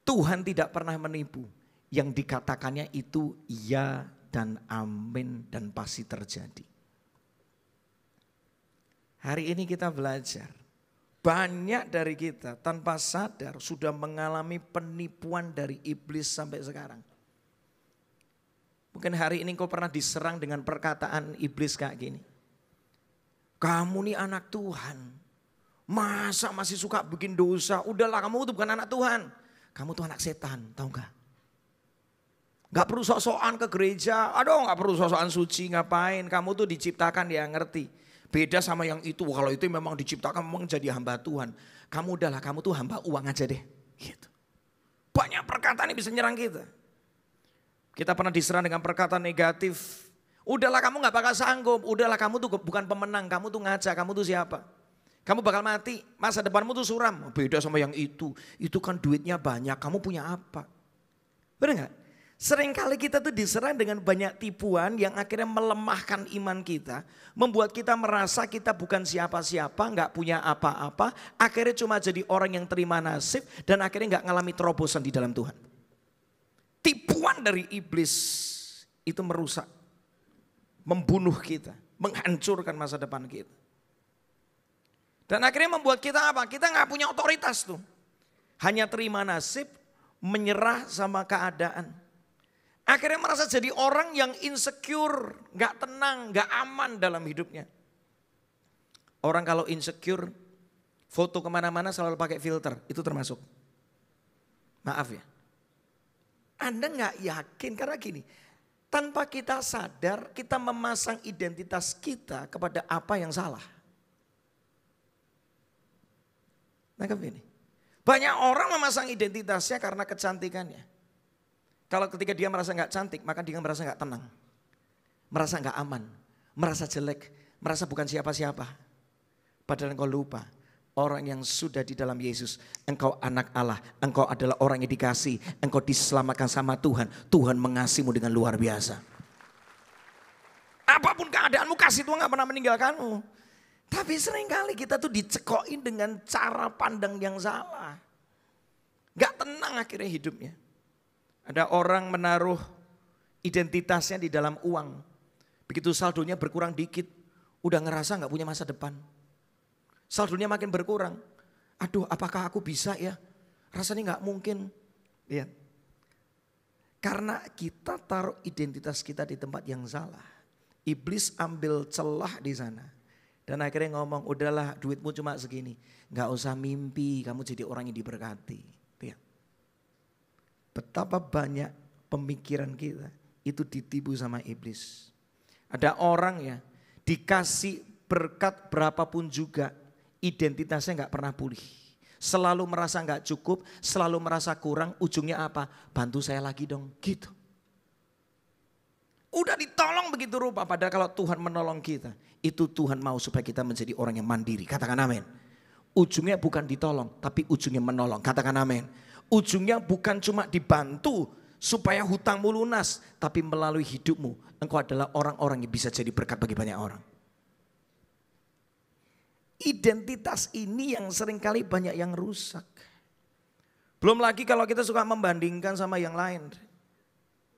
Speaker 10: Tuhan tidak pernah menipu. Yang dikatakannya itu ya dan amin dan pasti terjadi. Hari ini kita belajar, banyak dari kita tanpa sadar sudah mengalami penipuan dari iblis sampai sekarang. Mungkin hari ini kau pernah diserang dengan perkataan iblis kayak gini. Kamu nih anak Tuhan, masa masih suka bikin dosa? Udahlah kamu tuh bukan anak Tuhan, kamu tuh anak setan, tahu gak? Gak perlu sok-sokan ke gereja, aduh gak perlu sok-sokan suci, ngapain? Kamu tuh diciptakan dia ngerti. Beda sama yang itu, kalau itu memang diciptakan memang jadi hamba Tuhan. Kamu udahlah, kamu tuh hamba uang aja deh. Gitu. Banyak perkataan yang bisa nyerang kita. Kita pernah diserang dengan perkataan negatif Udahlah kamu gak bakal sanggup, udahlah kamu tuh bukan pemenang, kamu tuh ngaca, kamu tuh siapa? Kamu bakal mati, masa depanmu tuh suram. Beda sama yang itu kan duitnya banyak, kamu punya apa? Benar gak? Seringkali kita tuh diserang dengan banyak tipuan yang akhirnya melemahkan iman kita. Membuat kita merasa kita bukan siapa-siapa, gak punya apa-apa. Akhirnya cuma jadi orang yang terima nasib dan akhirnya gak ngalami terobosan di dalam Tuhan. Tipuan dari iblis itu merusak, membunuh kita, menghancurkan masa depan kita. Dan akhirnya membuat kita apa? Kita gak punya otoritas tuh. Hanya terima nasib, menyerah sama keadaan. Akhirnya merasa jadi orang yang insecure, gak tenang, gak aman dalam hidupnya. Orang kalau insecure, foto kemana-mana selalu pakai filter, itu termasuk. Maaf ya. Anda gak yakin karena gini, tanpa kita sadar kita memasang identitas kita kepada apa yang salah. Nangkep ini. Banyak orang memasang identitasnya karena kecantikannya. Kalau ketika dia merasa gak cantik, maka dia merasa gak tenang. Merasa gak aman, merasa jelek, merasa bukan siapa-siapa. Padahal engkau lupa. Orang yang sudah di dalam Yesus, engkau anak Allah, engkau adalah orang yang dikasih, engkau diselamatkan sama Tuhan. Tuhan mengasihimu dengan luar biasa. Apapun keadaanmu, kasih Tuhan gak pernah meninggalkanmu. Tapi seringkali kita tuh dicekokin dengan cara pandang yang salah. Gak tenang akhirnya hidupnya. Ada orang menaruh identitasnya di dalam uang. Begitu saldonya berkurang dikit, udah ngerasa gak punya masa depan. Saldonya makin berkurang. Aduh, apakah aku bisa ya? Rasanya gak mungkin. Lihat. Karena kita taruh identitas kita di tempat yang salah. Iblis ambil celah di sana. Dan akhirnya ngomong, udahlah duitmu cuma segini. Gak usah mimpi, kamu jadi orang yang diberkati. Lihat. Betapa banyak pemikiran kita itu ditipu sama iblis. Ada orang ya, dikasih berkat berapapun juga, identitasnya gak pernah pulih. Selalu merasa gak cukup, selalu merasa kurang, ujungnya apa? Bantu saya lagi dong, gitu. Udah ditolong begitu rupa, padahal kalau Tuhan menolong kita, itu Tuhan mau supaya kita menjadi orang yang mandiri. Katakan amin. Ujungnya bukan ditolong, tapi ujungnya menolong. Katakan amin. Ujungnya bukan cuma dibantu supaya hutangmu lunas, tapi melalui hidupmu, engkau adalah orang-orang yang bisa jadi berkat bagi banyak orang. Identitas ini yang seringkali banyak yang rusak. Belum lagi kalau kita suka membandingkan sama yang lain.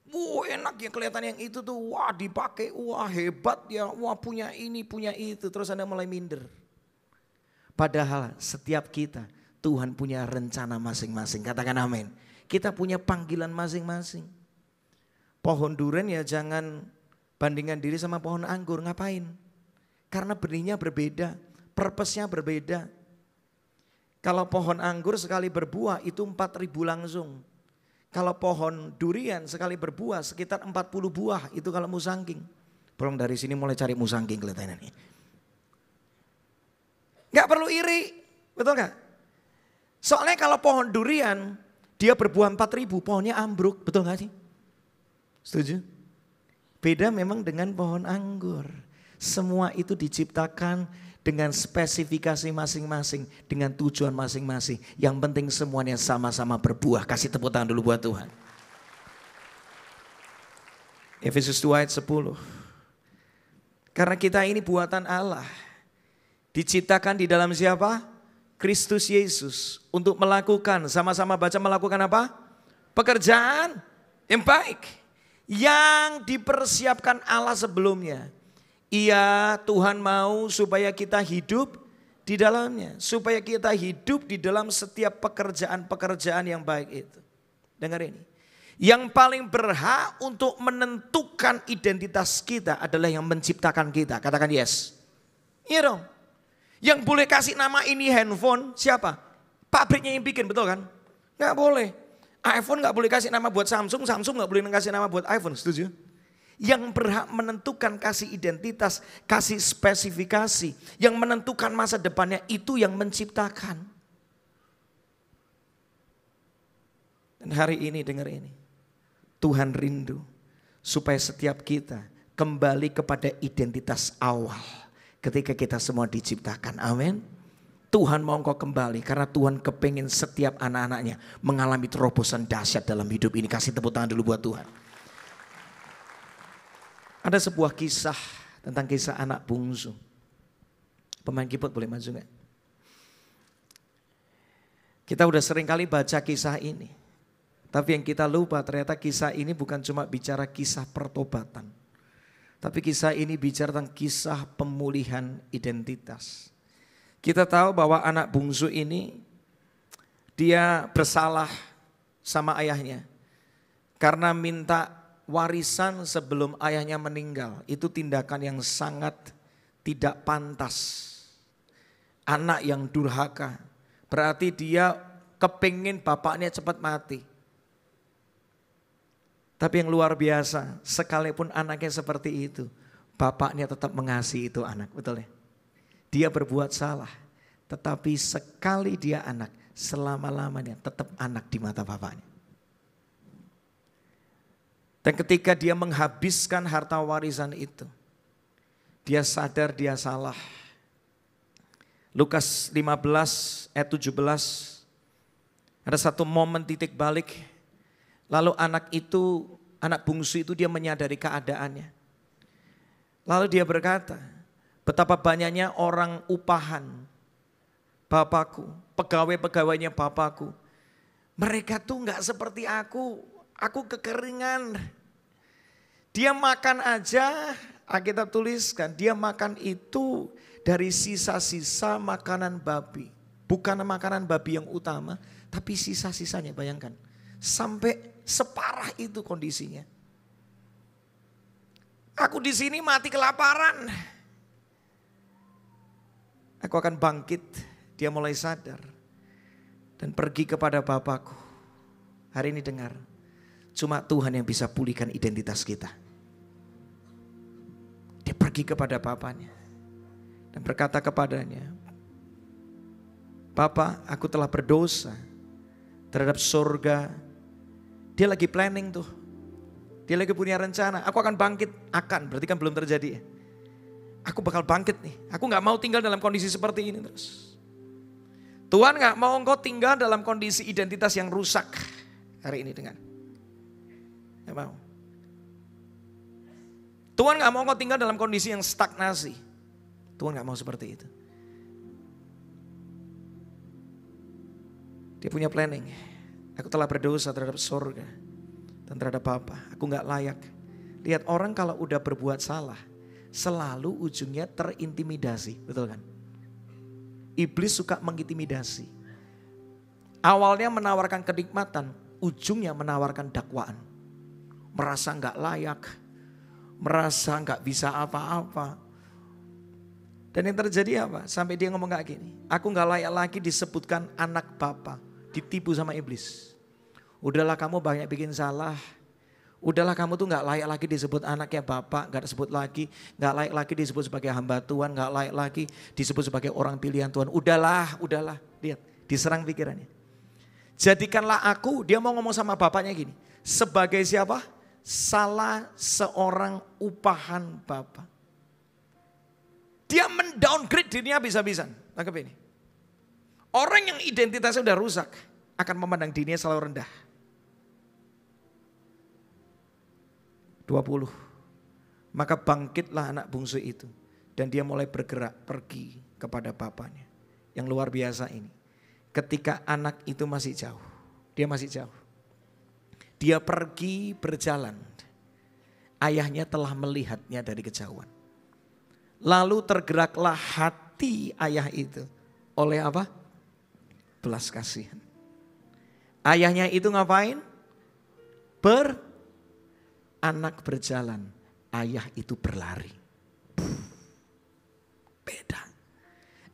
Speaker 10: Wah enak ya kelihatan yang itu tuh, wah dipakai, wah hebat ya, wah punya ini, punya itu. Terus Anda mulai minder. Padahal setiap kita, Tuhan punya rencana masing-masing. Katakan amin. Kita punya panggilan masing-masing. Pohon durian ya jangan bandingkan diri sama pohon anggur, ngapain? Karena benihnya berbeda. Purpose-nya berbeda. Kalau pohon anggur sekali berbuah itu 4.000 langsung. Kalau pohon durian sekali berbuah sekitar 40 buah. Itu kalau musangking. Belum dari sini mulai cari musangking kelihatannya nih. Gak perlu iri. Betul gak? Soalnya kalau pohon durian dia berbuah 4.000 pohonnya ambruk. Betul gak sih? Setuju? Beda memang dengan pohon anggur. Semua itu diciptakan dengan spesifikasi masing-masing, dengan tujuan masing-masing. Yang penting semuanya sama-sama berbuah. Kasih tepuk tangan dulu buat Tuhan. Efesus 2 ayat 10. Karena kita ini buatan Allah. Diciptakan di dalam siapa? Kristus Yesus. Untuk melakukan, sama-sama baca melakukan apa? Pekerjaan yang baik. Yang dipersiapkan Allah sebelumnya. Iya, Tuhan mau supaya kita hidup di dalamnya. Supaya kita hidup di dalam setiap pekerjaan-pekerjaan yang baik itu. Dengar ini. Yang paling berhak untuk menentukan identitas kita adalah yang menciptakan kita. Katakan yes. Iya dong. Yang boleh kasih nama ini handphone siapa? Pabriknya yang bikin, betul kan? Gak boleh. iPhone gak boleh kasih nama buat Samsung, Samsung gak boleh kasih nama buat iPhone, setuju? Yang berhak menentukan kasih identitas, kasih spesifikasi, yang menentukan masa depannya itu yang menciptakan. Dan hari ini dengar ini, Tuhan rindu supaya setiap kita kembali kepada identitas awal ketika kita semua diciptakan. Amin. Tuhan mau engkau kembali karena Tuhan kepingin setiap anak-anaknya mengalami terobosan dahsyat dalam hidup ini. Kasih tepuk tangan dulu buat Tuhan. Ada sebuah kisah tentang kisah anak bungsu. Pemain keyboard boleh maju gak? Kita udah sering kali baca kisah ini. Tapi yang kita lupa ternyata kisah ini bukan cuma bicara kisah pertobatan. Tapi kisah ini bicara tentang kisah pemulihan identitas. Kita tahu bahwa anak bungsu ini dia bersalah sama ayahnya. Karena minta warisan sebelum ayahnya meninggal. Itu tindakan yang sangat tidak pantas. Anak yang durhaka. Berarti dia kepingin bapaknya cepat mati. Tapi yang luar biasa, sekalipun anaknya seperti itu, bapaknya tetap mengasihi itu anak, betul ya? Dia berbuat salah, tetapi sekali dia anak, selama-lamanya tetap anak di mata bapaknya. Dan ketika dia menghabiskan harta warisan itu, dia sadar dia salah. Lukas 15 ayat 17, ada satu momen titik balik. Lalu anak bungsu itu dia menyadari keadaannya. Lalu dia berkata, betapa banyaknya orang upahan Bapakku, pegawai-pegawainya Bapakku. Mereka tuh gak seperti aku kekeringan. Dia makan aja, Alkitab tuliskan, dia makan itu dari sisa-sisa makanan babi. Bukan makanan babi yang utama, tapi sisa-sisanya, bayangkan. Sampai separah itu kondisinya. Aku di sini mati kelaparan. Aku akan bangkit. Dia mulai sadar dan pergi kepada Bapakku. Hari ini dengar, cuma Tuhan yang bisa pulihkan identitas kita. Dia pergi kepada Bapaknya dan berkata kepadanya, Bapa, aku telah berdosa terhadap surga. Dia lagi planning tuh. Dia lagi punya rencana. Aku akan bangkit. Akan, berarti kan belum terjadi ya. Aku bakal bangkit nih. Aku gak mau tinggal dalam kondisi seperti ini terus. Tuhan gak mau engkau tinggal dalam kondisi identitas yang rusak. Hari ini dengar. Gak mau. Tuhan gak mau engkau tinggal dalam kondisi yang stagnasi. Tuhan gak mau seperti itu. Dia punya planning. Aku telah berdosa terhadap surga dan terhadap Bapa. Aku gak layak. Lihat orang kalau udah berbuat salah, selalu ujungnya terintimidasi. Betul kan? Iblis suka mengintimidasi. Awalnya menawarkan kenikmatan, ujungnya menawarkan dakwaan. Merasa gak layak, merasa gak bisa apa-apa. Dan yang terjadi apa? Sampai dia ngomong kayak gini, aku gak layak lagi disebutkan anak Bapa. Ditipu sama iblis. Udahlah kamu banyak bikin salah. Udahlah kamu tuh gak layak lagi disebut anaknya Bapak. Gak disebut lagi. Gak layak lagi disebut sebagai hamba Tuhan. Gak layak lagi disebut sebagai orang pilihan Tuhan. Udahlah. Lihat, diserang pikirannya. Jadikanlah aku, dia mau ngomong sama bapaknya gini. Sebagai siapa? Salah seorang upahan Bapak. Dia mendowngrade dirinya bisa-bisan. Tangkap ini. Orang yang identitasnya udah rusak akan memandang dirinya selalu rendah. 20. Maka bangkitlah anak bungsu itu. Dan dia mulai bergerak pergi kepada bapaknya. Yang luar biasa ini. Ketika anak itu masih jauh. Dia masih jauh. Dia pergi berjalan. Ayahnya telah melihatnya dari kejauhan. Lalu tergeraklah hati ayah itu. Oleh apa? Belas kasihan. Ayahnya itu ngapain? Anak berjalan, ayah itu berlari. Beda.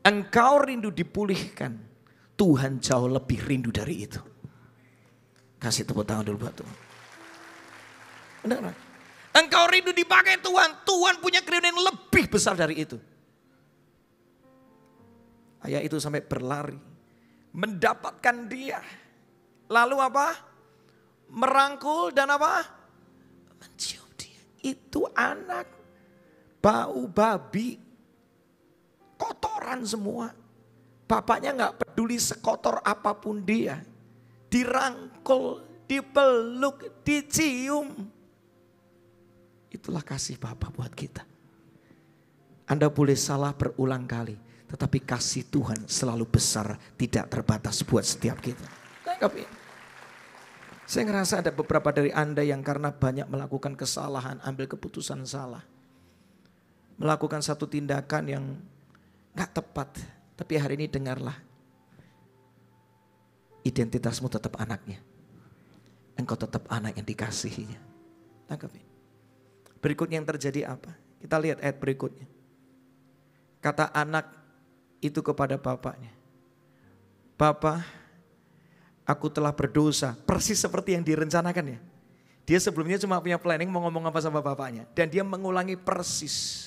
Speaker 10: Engkau rindu dipulihkan, Tuhan jauh lebih rindu dari itu. Kasih tepuk tangan dulu buat Tuhan. Benar. Engkau rindu dipakai Tuhan, Tuhan punya kerinduan yang lebih besar dari itu. Ayah itu sampai berlari, mendapatkan dia. Lalu apa? Merangkul dan apa? Mencium dia. Itu anak bau babi, kotoran semua. Bapaknya gak peduli sekotor apapun dia. Dirangkul, dipeluk, dicium. Itulah kasih Bapa buat kita. Anda boleh salah berulang kali, tetapi kasih Tuhan selalu besar, tidak terbatas buat setiap kita. Tangkap ini. Saya ngerasa ada beberapa dari Anda yang karena banyak melakukan kesalahan, ambil keputusan salah. Melakukan satu tindakan yang gak tepat. Tapi hari ini dengarlah. Identitasmu tetap anaknya. Engkau tetap anak yang dikasihinya. Tangkap ini. Berikutnya yang terjadi apa? Kita lihat ayat berikutnya. Kata anak itu kepada bapaknya. Bapa, aku telah berdosa. Persis seperti yang direncanakan ya. Dia sebelumnya cuma punya planning mau ngomong apa sama bapaknya. Dan dia mengulangi persis.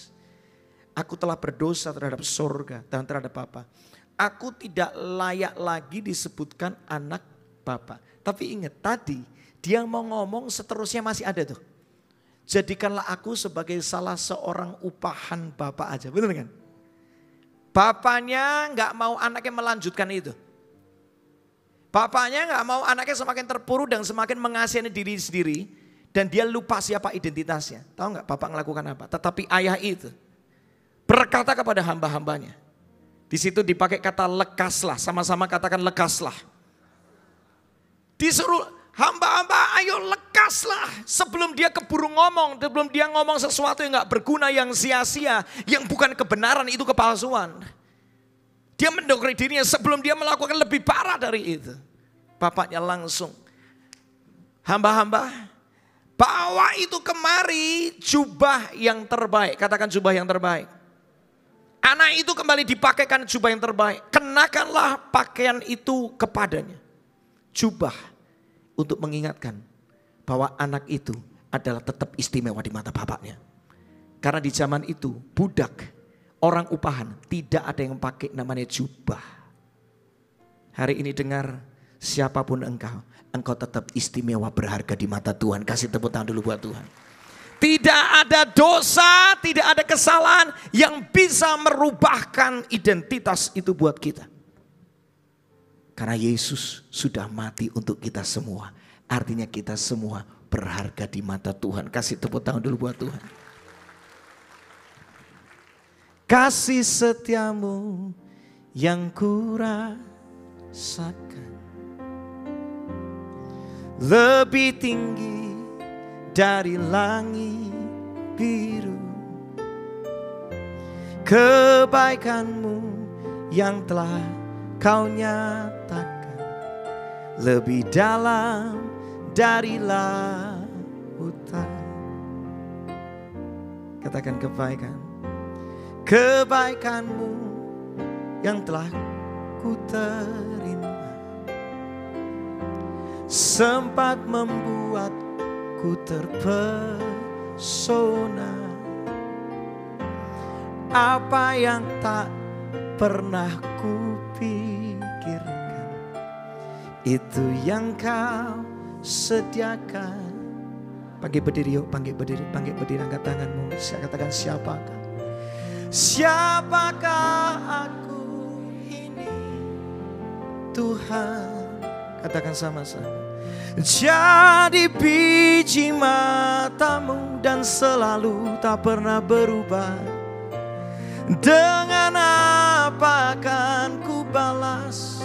Speaker 10: Aku telah berdosa terhadap sorga dan terhadap Bapa. Aku tidak layak lagi disebutkan anak Bapa. Tapi ingat tadi dia mau ngomong seterusnya masih ada tuh. Jadikanlah aku sebagai salah seorang upahan Bapa aja. Benar kan? Bapaknya gak mau anaknya melanjutkan itu. Bapaknya gak mau anaknya semakin terpuruk dan semakin mengasihani diri sendiri. Dan dia lupa siapa identitasnya. Tahu gak Bapak ngelakukan apa? Tetapi ayah itu berkata kepada hamba-hambanya. Di situ dipakai kata lekaslah, sama-sama katakan lekaslah. Disuruh hamba-hamba ayo lekaslah. Sebelum dia keburu ngomong, sebelum dia ngomong sesuatu yang gak berguna, yang sia-sia, yang bukan kebenaran, itu kepalsuan. Dia mendongkri dirinya sebelum dia melakukan lebih parah dari itu. Bapaknya langsung, hamba-hamba bawa itu kemari jubah yang terbaik. Katakan jubah yang terbaik. Anak itu kembali dipakaikan jubah yang terbaik. Kenakanlah pakaian itu kepadanya. Jubah untuk mengingatkan bahwa anak itu adalah tetap istimewa di mata bapaknya. Karena di zaman itu budak, orang upahan tidak ada yang pakai namanya jubah. Hari ini dengar, siapapun engkau tetap istimewa berharga di mata Tuhan. Kasih tepuk tangan dulu buat Tuhan. Tidak ada dosa, tidak ada kesalahan yang bisa merubahkan identitas itu buat kita. Karena Yesus sudah mati untuk kita semua. Artinya kita semua berharga di mata Tuhan. Kasih tepuk tangan dulu buat Tuhan. Kasih setiamu yang kurasakan lebih tinggi dari langit biru. Kebaikanmu yang telah kau nyatakan lebih dalam dari lautan. Katakan kebaikan. Kebaikanmu yang telah ku terima sempat membuat ku terpesona. Apa yang tak pernah kupikirkan, itu yang kau sediakan. Panggil berdiri yuk, panggil berdiri, angkat tanganmu. Saya katakan siapakah? Siapakah aku ini Tuhan? Katakan sama-sama. Jadi biji matamu dan selalu tak pernah berubah. Dengan apa akan ku balas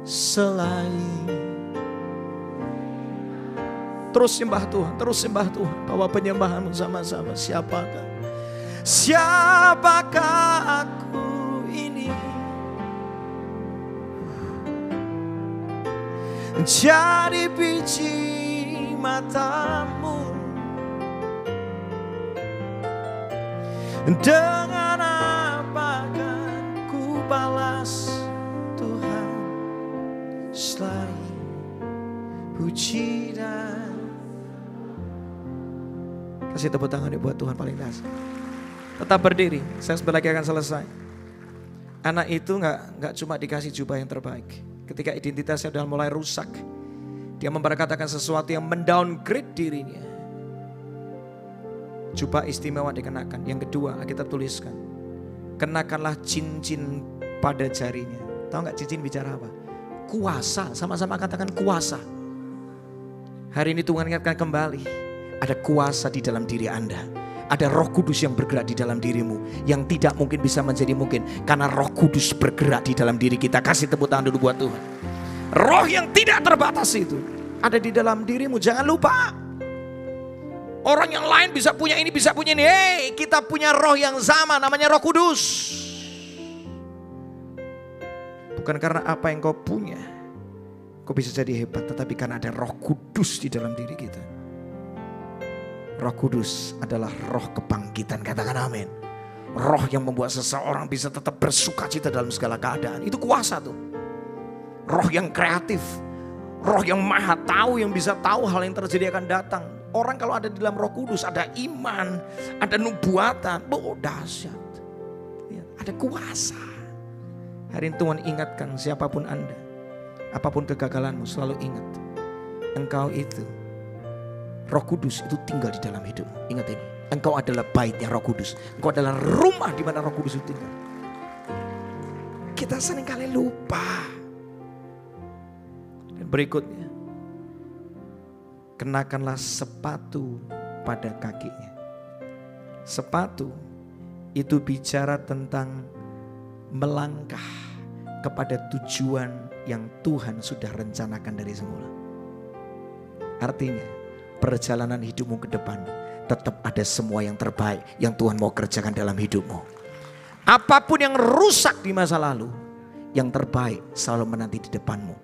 Speaker 10: selain terus sembah Tuhan, terus sembah Tuhan. Bawa penyembahanmu sama-sama. Siapakah? Siapakah aku ini? Jadi biji matamu, dengan apa akan ku balas Tuhan selain puji dan. Kasih tepuk tangan buat Tuhan paling dasar. Tetap berdiri, saya sebentar lagi akan selesai. Anak itu nggak cuma dikasih jubah yang terbaik. Ketika identitasnya sudah mulai rusak, dia memperkatakan sesuatu yang mendowngrade dirinya. jubah istimewa dikenakan. Yang kedua, kita tuliskan, kenakanlah cincin pada jarinya. Tahu nggak cincin bicara apa? Kuasa, sama-sama katakan kuasa. Hari ini Tuhan ingatkan kembali, ada kuasa di dalam diri Anda. Ada Roh Kudus yang bergerak di dalam dirimu, yang tidak mungkin bisa menjadi mungkin karena Roh Kudus bergerak di dalam diri kita. Kasih tepuk tangan dulu buat Tuhan. Roh yang tidak terbatas itu ada di dalam dirimu. Jangan lupa, orang yang lain bisa punya ini, bisa punya ini. Hey, kita punya roh yang sama, namanya Roh Kudus. Bukan karena apa yang kau punya kau bisa jadi hebat, tetapi karena ada Roh Kudus di dalam diri kita. Roh Kudus adalah roh kebangkitan, katakan amin. Roh yang membuat seseorang bisa tetap bersukacita dalam segala keadaan. Itu kuasa tuh. Roh yang kreatif, roh yang maha tahu, yang bisa tahu hal yang terjadi akan datang. Orang kalau ada di dalam Roh Kudus, ada iman, ada nubuatan, dahsyat. Ya, ada kuasa. Hari ini Tuhan ingatkan siapapun Anda, apapun kegagalanmu, selalu ingat, engkau itu, Roh Kudus itu tinggal di dalam hidupmu. Ingat ini, engkau adalah baitnya Roh Kudus. Engkau adalah rumah di mana Roh Kudus itu tinggal. Kita seringkali lupa. Dan berikutnya, kenakanlah sepatu pada kakinya. Sepatu itu bicara tentang melangkah kepada tujuan yang Tuhan sudah rencanakan dari semula. Artinya, perjalanan hidupmu ke depan tetap ada semua yang terbaik yang Tuhan mau kerjakan dalam hidupmu. Apapun yang rusak di masa lalu, yang terbaik selalu menanti di depanmu.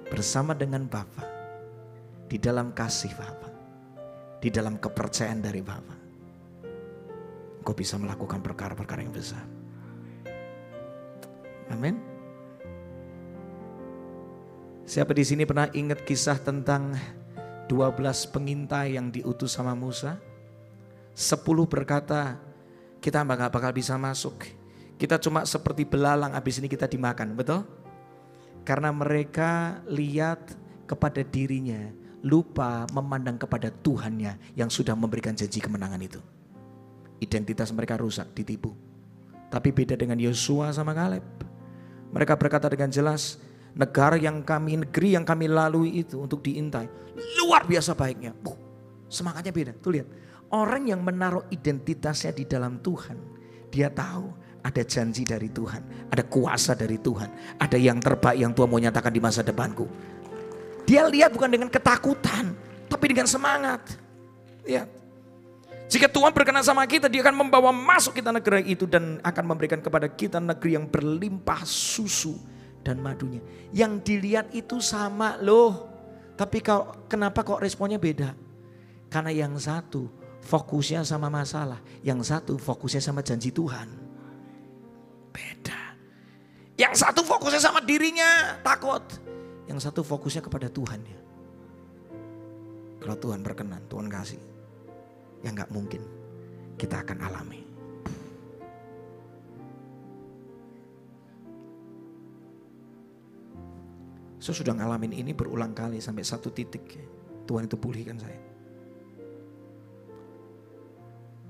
Speaker 10: Bersama dengan Bapa, di dalam kasih Bapa, di dalam kepercayaan dari Bapa, engkau bisa melakukan perkara-perkara yang besar. Amin. Siapa di sini pernah ingat kisah tentang 12 pengintai yang diutus sama Musa? 10 berkata, kita gak bakal bisa masuk. Kita cuma seperti belalang, habis ini kita dimakan, betul? Karena mereka lihat kepada dirinya, lupa memandang kepada Tuhannya yang sudah memberikan janji kemenangan itu. Identitas mereka rusak, ditipu. Tapi beda dengan Yosua sama Kaleb. Mereka berkata dengan jelas, negeri yang kami lalui itu untuk diintai, luar biasa baiknya. Semangatnya beda. Tuh lihat, orang yang menaruh identitasnya di dalam Tuhan, dia tahu ada janji dari Tuhan, ada kuasa dari Tuhan, ada yang terbaik yang Tuhan mau nyatakan di masa depanku. Dia lihat bukan dengan ketakutan, tapi dengan semangat. Lihat, jika Tuhan berkenan sama kita, dia akan membawa masuk kita negeri itu dan akan memberikan kepada kita negeri yang berlimpah susu dan madunya. Yang dilihat itu sama loh. Tapi kenapa kok responnya beda? Karena yang satu fokusnya sama masalah, yang satu fokusnya sama janji Tuhan. Beda. Yang satu fokusnya sama dirinya, takut. Yang satu fokusnya kepada Tuhannya. Kalau Tuhan berkenan, Tuhan kasih, yang gak mungkin kita akan alami. Saya sudah ngalamin ini berulang kali sampai satu titik Tuhan itu pulihkan saya.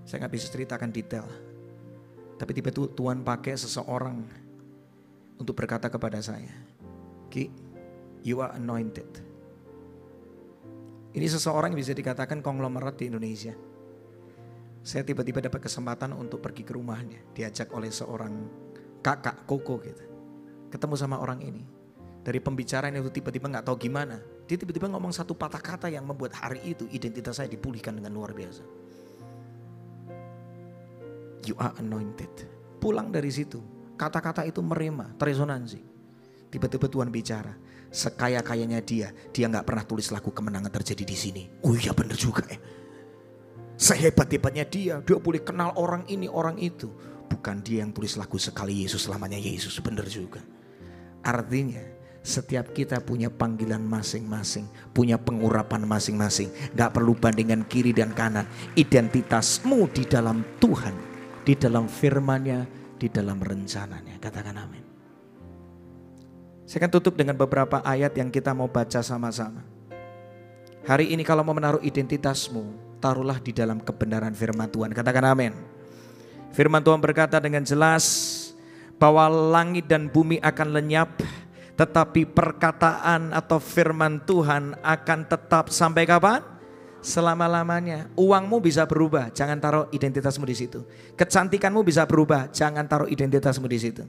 Speaker 10: Saya gak bisa ceritakan detail. Tapi tiba-tiba Tuhan pakai seseorang untuk berkata kepada saya, Ki, you are anointed. Ini seseorang yang bisa dikatakan konglomerat di Indonesia. Saya tiba-tiba dapat kesempatan untuk pergi ke rumahnya. Diajak oleh seorang kakak koko gitu. Ketemu sama orang ini. Dari pembicaraan itu tiba-tiba gak tahu gimana. Dia tiba-tiba ngomong satu patah kata yang membuat hari itu identitas saya dipulihkan dengan luar biasa. You are anointed. Pulang dari situ, kata-kata itu merema, teresonansi. Tiba-tiba Tuhan bicara, sekaya-kayanya dia gak pernah tulis lagu kemenangan terjadi di sini. Oh iya benar juga ya. Sehebat-hebatnya dia boleh kenal orang ini, orang itu. Bukan dia yang tulis lagu sekali Yesus, selamanya Yesus, benar juga. Artinya, setiap kita punya panggilan masing-masing, punya pengurapan masing-masing. Gak perlu bandingkan kiri dan kanan. Identitasmu di dalam Tuhan, di dalam firman-Nya, di dalam rencananya. Katakan amin. Saya akan tutup dengan beberapa ayat yang kita mau baca sama-sama. Hari ini kalau mau menaruh identitasmu, taruhlah di dalam kebenaran firman Tuhan. Katakan amin. Firman Tuhan berkata dengan jelas bahwa langit dan bumi akan lenyap, tetapi perkataan atau firman Tuhan akan tetap sampai kapan? Selama-lamanya. Uangmu bisa berubah, jangan taruh identitasmu di situ. Kecantikanmu bisa berubah, jangan taruh identitasmu di situ.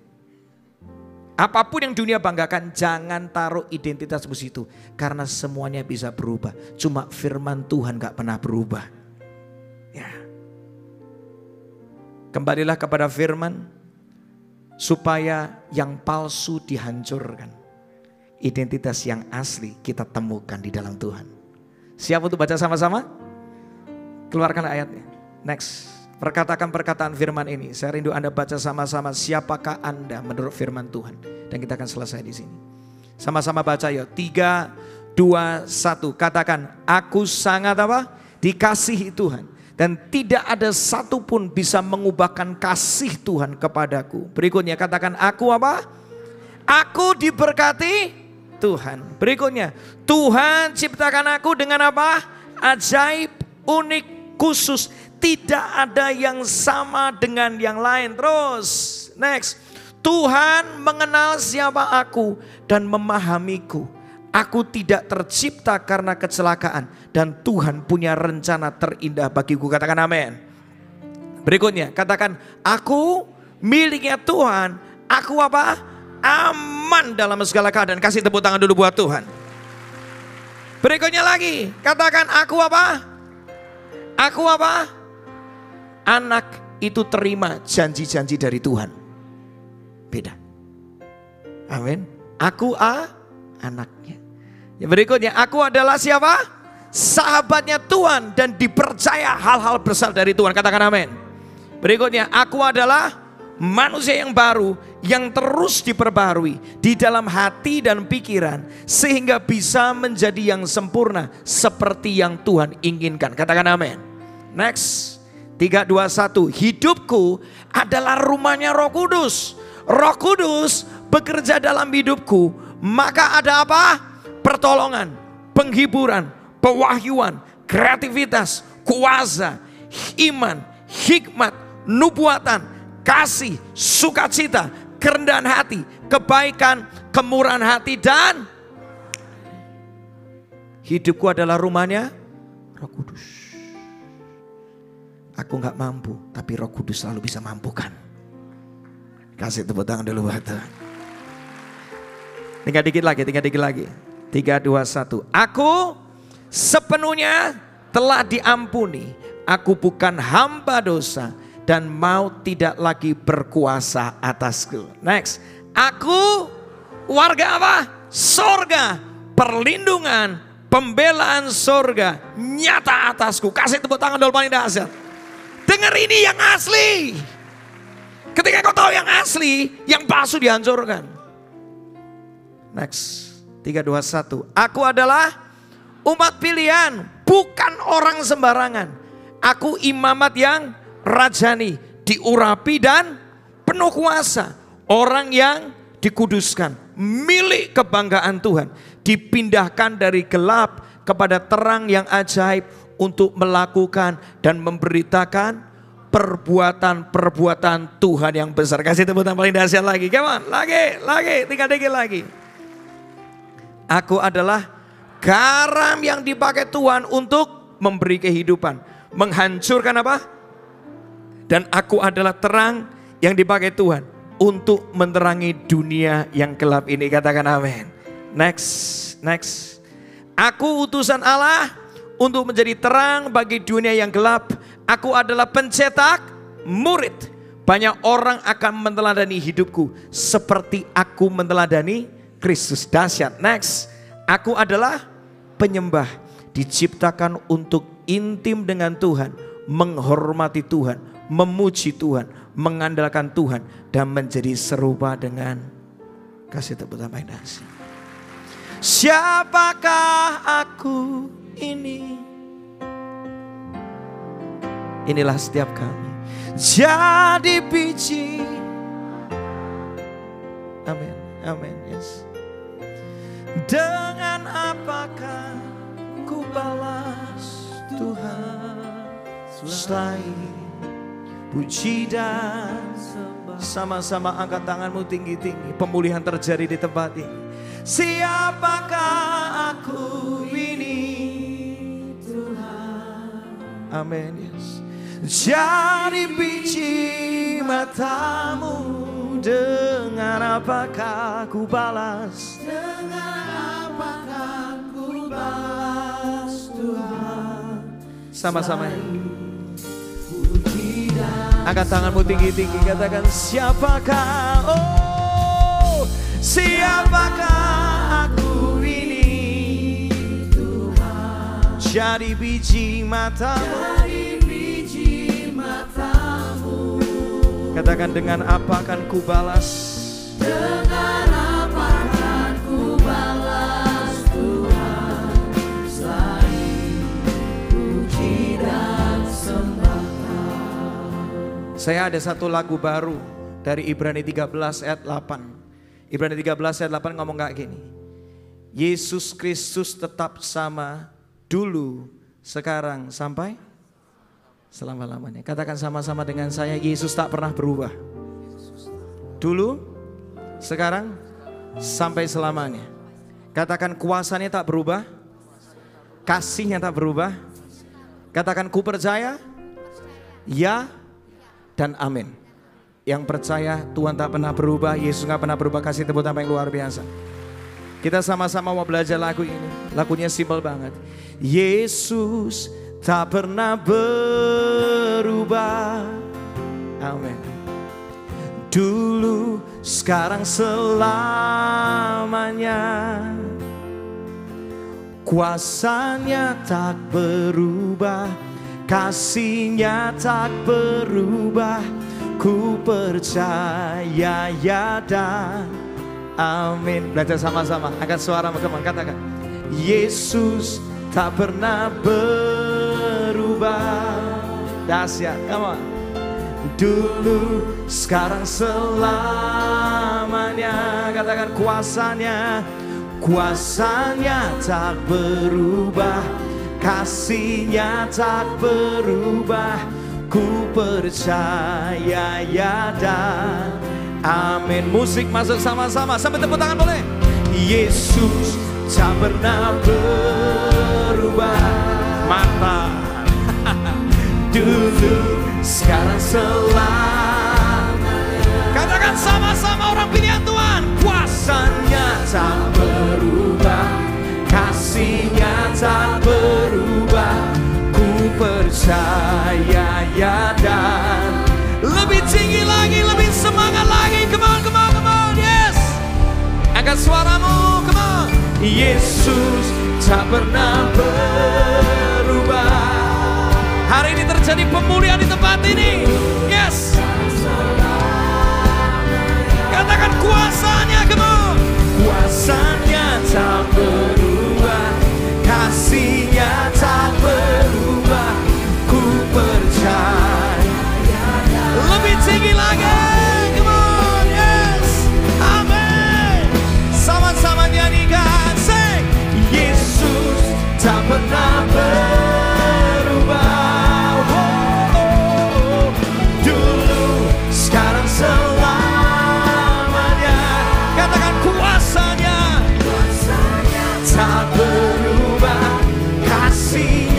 Speaker 10: Apapun yang dunia banggakan, jangan taruh identitasmu di situ. Karena semuanya bisa berubah. Cuma firman Tuhan gak pernah berubah. Ya. Kembalilah kepada firman, supaya yang palsu dihancurkan. Identitas yang asli kita temukan di dalam Tuhan. Siap untuk baca sama-sama? Keluarkan ayatnya. Next. Perkatakan perkataan firman ini. Saya rindu Anda baca sama-sama. Siapakah Anda menurut firman Tuhan? Dan kita akan selesai di sini. Sama-sama baca yuk. 3, 2, 1. Katakan, aku sangat apa? Dikasihi Tuhan. Dan tidak ada satupun bisa mengubahkan kasih Tuhan kepadaku. Berikutnya katakan, aku apa? Aku diberkati Tuhan. Berikutnya, Tuhan ciptakan aku dengan apa? Ajaib, unik, khusus. Tidak ada yang sama dengan yang lain. Terus, next. Tuhan mengenal siapa aku dan memahamiku. Aku tidak tercipta karena kecelakaan. Dan Tuhan punya rencana terindah bagiku. Katakan amin. Berikutnya, katakan, aku miliknya Tuhan. Aku apa? Aman dalam segala keadaan. Kasih tepuk tangan dulu buat Tuhan. Berikutnya lagi, katakan aku apa? Aku apa? Anak itu terima janji-janji dari Tuhan. Beda. Amin. Aku anaknya. Yang berikutnya, aku adalah siapa? Sahabatnya Tuhan dan dipercaya hal-hal besar dari Tuhan. Katakan amin. Berikutnya, aku adalah manusia yang baru yang terus diperbaharui di dalam hati dan pikiran sehingga bisa menjadi yang sempurna seperti yang Tuhan inginkan. Katakan amin. Next. 3, 2, 1. Hidupku adalah rumahnya Roh Kudus. Roh Kudus bekerja dalam hidupku. Maka ada apa? Pertolongan, penghiburan, pewahyuan, kreativitas, kuasa, iman, hikmat, nubuatan, kasih, sukacita, kerendahan hati, kebaikan, kemurahan hati, dan hidupku adalah rumahnya Roh Kudus. Aku gak mampu, tapi Roh Kudus selalu bisa mampukan. Kasih tepuk tangan dulu buat Tuhan. Tinggal dikit lagi. 3, 2, 1. Aku sepenuhnya telah diampuni. Aku bukan hamba dosa dan maut tidak lagi berkuasa atasku. Next. Aku warga apa? Sorga. Perlindungan, pembelaan sorga nyata atasku. Kasih tepuk tangan dulu paling dahsyat. Dengar ini yang asli. Ketika kau tahu yang asli, yang palsu dihancurkan. Next. 3, 2, 1. Aku adalah umat pilihan, bukan orang sembarangan. Aku imamat yang rajani, diurapi dan penuh kuasa. Orang yang dikuduskan, milik kebanggaan Tuhan. Dipindahkan dari gelap kepada terang yang ajaib untuk melakukan dan memberitakan perbuatan-perbuatan Tuhan yang besar. Kasih tepuk tangan paling dahsyat lagi. Come on, lagi, 3 dikit lagi. Aku adalah garam yang dipakai Tuhan untuk memberi kehidupan. Menghancurkan apa? Dan aku adalah terang yang dipakai Tuhan untuk menerangi dunia yang gelap ini. Katakan amin. Next. Aku utusan Allah untuk menjadi terang bagi dunia yang gelap. Aku adalah pencetak murid. Banyak orang akan meneladani hidupku seperti aku meneladani Kristus. Dahsyat. Next. Aku adalah penyembah, diciptakan untuk intim dengan Tuhan, menghormati Tuhan, memuji Tuhan, mengandalkan Tuhan, dan menjadi serupa dengan. Kasih tepuk tangan yang dahsyat. Siapakah aku ini? Inilah setiap kami jadi biji. Amin, yes. Dengan apakah ku balas Tuhan? selain puji dan sama-sama angkat tanganmu tinggi-tinggi. Pemulihan terjadi di tempat ini. Siapakah aku ini Tuhan? Amin. Yes. Jadi biji matamu, dengan apakah ku balas? Dengan apakah ku balas Tuhan? Sama-sama. Angkat tanganmu tinggi-tinggi, katakan siapakah, oh siapakah aku ini Tuhan. Jadi biji matamu, katakan dengan apa akan ku balas? Dengan apa akan ku balas Tuhan, selain puji dan sembah. Saya ada satu lagu baru dari Ibrani 13 ayat 8. Ibrani 13 ayat 8 ngomong kayak gini. Yesus Kristus tetap sama dulu, sekarang, sampai selama-lamanya. Katakan sama-sama dengan saya, Yesus tak pernah berubah. Dulu, sekarang, sampai selamanya. Katakan kuasanya tak berubah, kasihnya tak berubah. Katakan ku percaya, ya dan amin. Yang percaya Tuhan tak pernah berubah, Yesus gak pernah berubah. Kasih tepuk tangan yang luar biasa. Kita sama-sama mau belajar lagu ini. Lagunya simpel banget. Yesus tak pernah berubah. Amin. Dulu, sekarang, selamanya. Kuasanya tak berubah, kasihnya tak berubah. Ku percaya ya dan amin. Belajar sama-sama. Angkat suara kemana, katakan. Yesus tak pernah berubah. Dahsyat, come on. Dulu, sekarang, selamanya. Katakan kuasanya. Kuasanya tak berubah, kasihnya tak berubah. Ku percaya ya dan amin. Musik masuk sama-sama, sampai tepuk tangan boleh. Yesus tak pernah berubah. Mantap. Dulu, sekarang, selamanya. Katakan sama-sama orang pilihan Tuhan. Kuasanya tak berubah, kasihnya tak berubah. Ku percaya ya dan lebih tinggi lagi, lebih semangat lagi. Come on, come on, come on, yes. Angkat suaramu, come on. Yesus tak pernah berubah. Hari ini terjadi pemulihan di tempat ini. Yes. Katakan kuasanya, come on. Kuasanya tak berubah, kasihnya tak berubah. Ku percaya. Lebih tinggi lagi, come on, yes. Amin. Sama-sama nyanyikan, sing. Yesus tak pernah berubah. Dulu, sekarang, selamanya. Katakan kuasanya tak berubah, kasih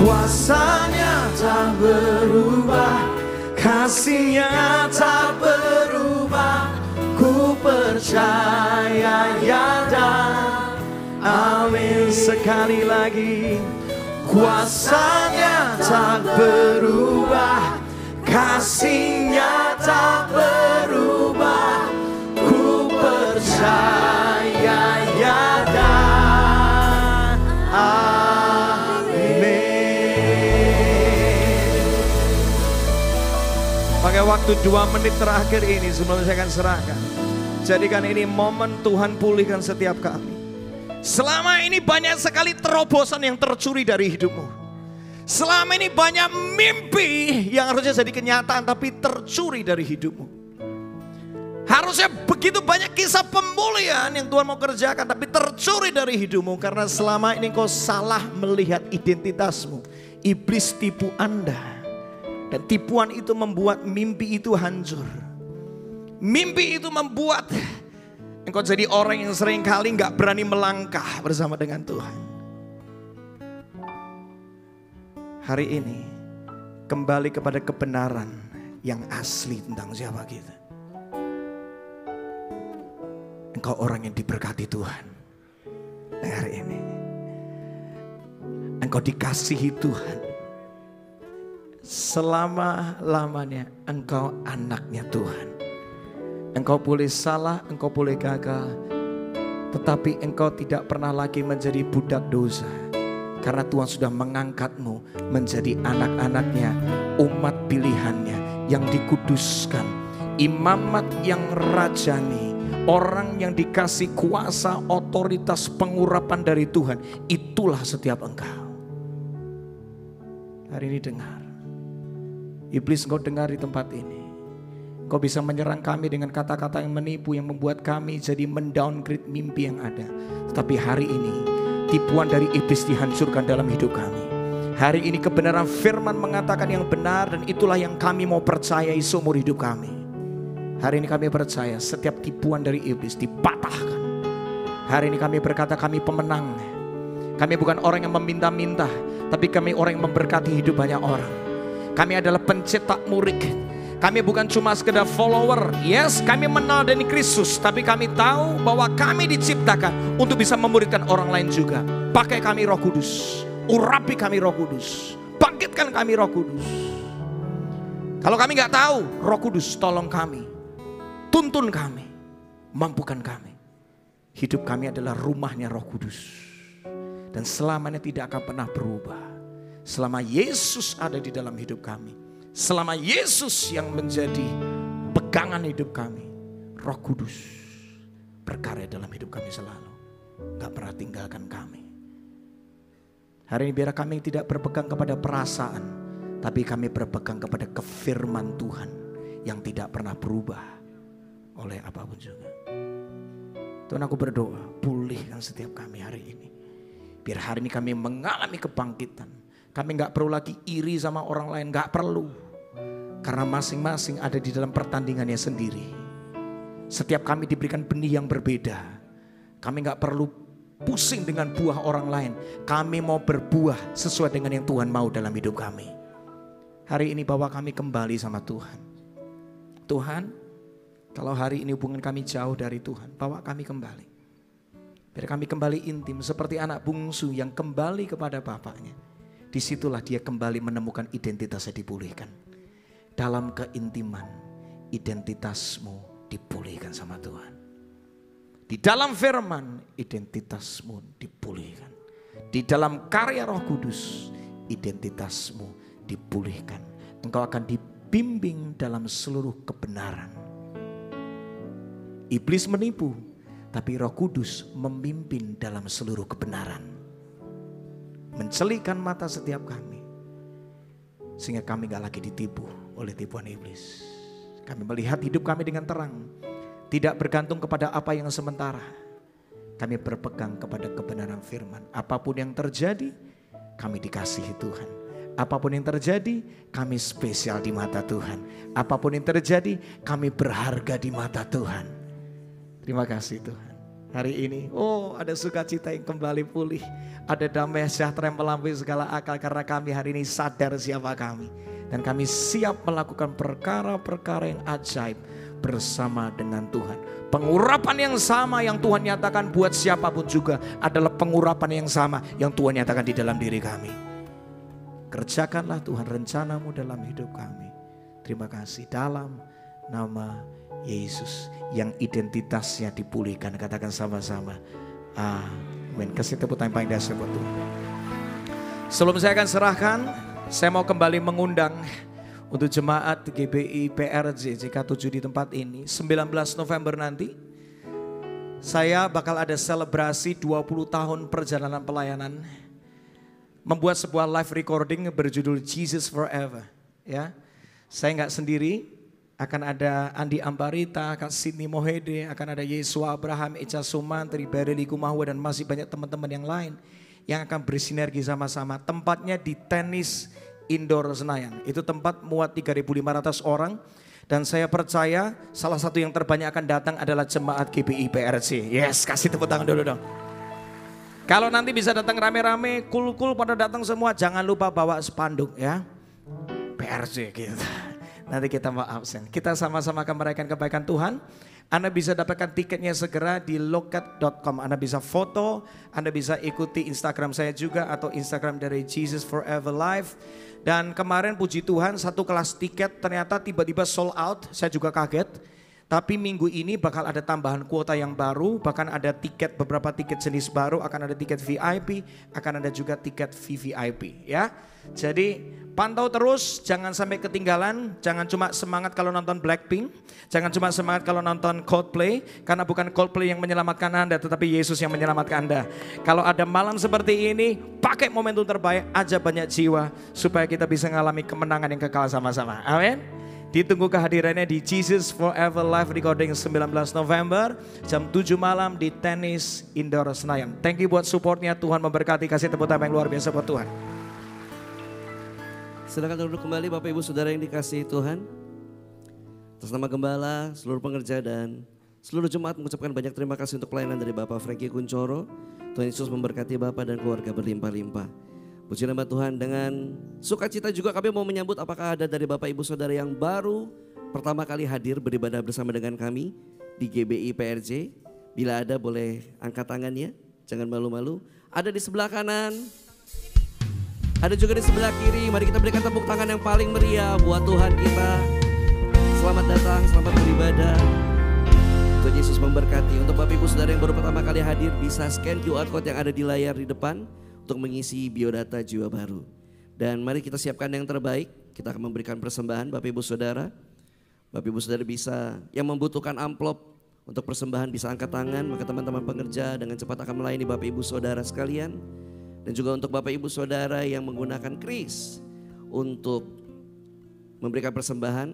Speaker 10: Kuasanya tak berubah, kasihnya tak berubah. Ku percaya ya dan amin. Sekali lagi, kuasanya tak berubah, kasihnya tak berubah. Ku percaya ya dan amin. Pakai waktu 2 menit terakhir ini sebelum saya akan serahkan. Jadikan ini momen Tuhan pulihkan setiap kami. Selama ini banyak sekali terobosan yang tercuri dari hidupmu. Selama ini banyak mimpi yang harusnya jadi kenyataan tapi tercuri dari hidupmu. Harusnya begitu banyak kisah pemulihan yang Tuhan mau kerjakan tapi tercuri dari hidupmu. Karena selama ini kau salah melihat identitasmu. Iblis tipu Anda. Dan tipuan itu membuat mimpi itu hancur. Mimpi itu membuat engkau jadi orang yang seringkali gak berani melangkah bersama dengan Tuhan. Hari ini kembali kepada kebenaran yang asli tentang siapa kita. Engkau orang yang diberkati Tuhan. Dan hari ini engkau dikasihi Tuhan. Selama-lamanya engkau anaknya Tuhan. Engkau boleh salah, engkau boleh gagal, tetapi engkau tidak pernah lagi menjadi budak dosa. Karena Tuhan sudah mengangkatmu menjadi anak-anaknya, umat pilihannya yang dikuduskan, imamat yang rajani, orang yang dikasih kuasa, otoritas, pengurapan dari Tuhan. Itulah setiap engkau. Hari ini dengar, iblis engkau dengar di tempat ini. Kau bisa menyerang kami dengan kata-kata yang menipu, yang membuat kami jadi mendowngrade mimpi yang ada. Tetapi hari ini tipuan dari iblis dihancurkan dalam hidup kami. Hari ini kebenaran firman mengatakan yang benar, dan itulah yang kami mau percayai seumur hidup kami. Hari ini kami percaya setiap tipuan dari iblis dipatahkan. Hari ini kami berkata kami pemenang. Kami bukan orang yang meminta-minta, tapi kami orang yang memberkati hidup banyak orang. Kami adalah pencetak murid. Kami bukan cuma sekedar follower. Yes, kami meneladani Kristus, tapi kami tahu bahwa kami diciptakan untuk bisa memuridkan orang lain juga. Pakai kami Roh Kudus, urapi kami Roh Kudus, bangkitkan kami Roh Kudus. Kalau kami nggak tahu, Roh Kudus tolong kami, tuntun kami, mampukan kami. Hidup kami adalah rumahnya Roh Kudus, dan selamanya tidak akan pernah berubah. Selama Yesus ada di dalam hidup kami, selama Yesus yang menjadi pegangan hidup kami, Roh Kudus berkarya dalam hidup kami selalu. Gak pernah tinggalkan kami. Hari ini biar kami tidak berpegang kepada perasaan, tapi kami berpegang kepada kefirman Tuhan yang tidak pernah berubah oleh apapun juga. Tuhan, aku berdoa, pulihkan setiap kami hari ini. Biar hari ini kami mengalami kebangkitan. Kami gak perlu lagi iri sama orang lain, gak perlu. Karena masing-masing ada di dalam pertandingannya sendiri. Setiap kami diberikan benih yang berbeda. Kami gak perlu pusing dengan buah orang lain. Kami mau berbuah sesuai dengan yang Tuhan mau dalam hidup kami. Hari ini bawa kami kembali sama Tuhan. Tuhan, kalau hari ini hubungan kami jauh dari Tuhan, bawa kami kembali. Biar kami kembali intim seperti anak bungsu yang kembali kepada bapaknya. Disitulah dia kembali menemukan identitasnya dipulihkan. Dalam keintiman, identitasmu dipulihkan sama Tuhan. Di dalam firman, identitasmu dipulihkan. Di dalam karya Roh Kudus, identitasmu dipulihkan. Engkau akan dibimbing dalam seluruh kebenaran. Iblis menipu, tapi Roh Kudus memimpin dalam seluruh kebenaran. Mencelikan mata setiap kami, sehingga kami gak lagi ditipu oleh tipuan iblis. Kami melihat hidup kami dengan terang, tidak bergantung kepada apa yang sementara. Kami berpegang kepada kebenaran firman. Apapun yang terjadi, kami dikasihi Tuhan. Apapun yang terjadi, kami spesial di mata Tuhan. Apapun yang terjadi, kami berharga di mata Tuhan. Terima kasih Tuhan. hari ini. Oh, ada sukacita yang kembali pulih. Ada damai sejahtera yang melampaui segala akal karena kami hari ini sadar siapa kami. Dan kami siap melakukan perkara-perkara yang ajaib bersama dengan Tuhan. Pengurapan yang sama yang Tuhan nyatakan buat siapapun juga adalah pengurapan yang sama yang Tuhan nyatakan di dalam diri kami. Kerjakanlah Tuhan rencanamu dalam hidup kami. Terima kasih dalam nama Yesus yang identitasnya dipulihkan. Katakan sama-sama. Amin. Kasih tepuk tangan paling dahsyat buat Tuhan. Sebelum saya akan serahkan, saya mau kembali mengundang untuk jemaat GBI PRJ JK7 di tempat ini. 19 November nanti saya bakal ada selebrasi 20 tahun perjalanan pelayanan. Membuat sebuah live recording berjudul Jesus Forever. Ya, saya nggak sendiri. Akan ada Andi Ambarita, Kak Sidney Mohede, akan ada Yesua Abraham, Echa Sumantri, Bereli Kumahwa, dan masih banyak teman-teman yang lain yang akan bersinergi sama-sama. Tempatnya di tenis indoor Senayan. Itu tempat muat 3.500 orang. Dan saya percaya salah satu yang terbanyak akan datang adalah jemaat GBI PRJ. Yes, kasih tepuk tangan dulu dong. Kalau nanti bisa datang rame-rame, cool-cool pada datang semua, jangan lupa bawa spanduk ya. PRJ gitu. Nanti kita mau absen. Kita sama-sama akan merayakan kebaikan Tuhan. Anda bisa dapatkan tiketnya segera di loket.com. Anda bisa foto, Anda bisa ikuti Instagram saya juga atau Instagram dari Jesus Forever Life. Dan kemarin puji Tuhan satu kelas tiket ternyata tiba-tiba sold out. Saya juga kaget. Tapi minggu ini bakal ada tambahan kuota yang baru. Bahkan ada tiket, beberapa tiket jenis baru. Akan ada tiket VIP, akan ada juga tiket VVIP ya. Jadi pantau terus, jangan sampai ketinggalan. Jangan cuma semangat kalau nonton Blackpink. Jangan cuma semangat kalau nonton Coldplay. Karena bukan Coldplay yang menyelamatkan Anda, tetapi Yesus yang menyelamatkan Anda. Kalau ada malam seperti ini, pakai momentum terbaik, ajak banyak jiwa. Supaya kita bisa mengalami kemenangan yang kekal sama-sama. Amin. Ditunggu kehadirannya di Jesus Forever Live Recording 19 November. Jam 7 malam di tenis indoor Senayan. Thank you buat supportnya, Tuhan memberkati. Kasih tepuk tangan yang luar biasa buat Tuhan.
Speaker 3: Silakan duduk kembali Bapak Ibu Saudara yang dikasihi Tuhan. Atas nama Gembala, seluruh pengerja dan seluruh jemaat mengucapkan banyak terima kasih untuk pelayanan dari Bapak Frankie Kuncoro. Tuhan Yesus memberkati Bapak dan keluarga berlimpah-limpah. Puji nama Tuhan, dengan sukacita juga kami mau menyambut apakah ada dari Bapak Ibu Saudara yang baru pertama kali hadir beribadah bersama dengan kami di GBI PRJ. Bila ada boleh angkat tangannya, jangan malu-malu. Ada di sebelah kanan. Ada juga di sebelah kiri. Mari kita berikan tepuk tangan yang paling meriah buat Tuhan kita. Selamat datang, selamat beribadah. Tuhan Yesus memberkati. Untuk Bapak Ibu Saudara yang baru pertama kali hadir, bisa scan QR Code yang ada di layar di depan untuk mengisi biodata jiwa baru. Dan mari kita siapkan yang terbaik. Kita akan memberikan persembahan Bapak Ibu Saudara. Bapak Ibu Saudara bisa, yang membutuhkan amplop untuk persembahan bisa angkat tangan. Maka teman-teman pengerja dengan cepat akan melayani Bapak Ibu Saudara sekalian. Dan juga untuk Bapak Ibu Saudara yang menggunakan kris untuk memberikan persembahan,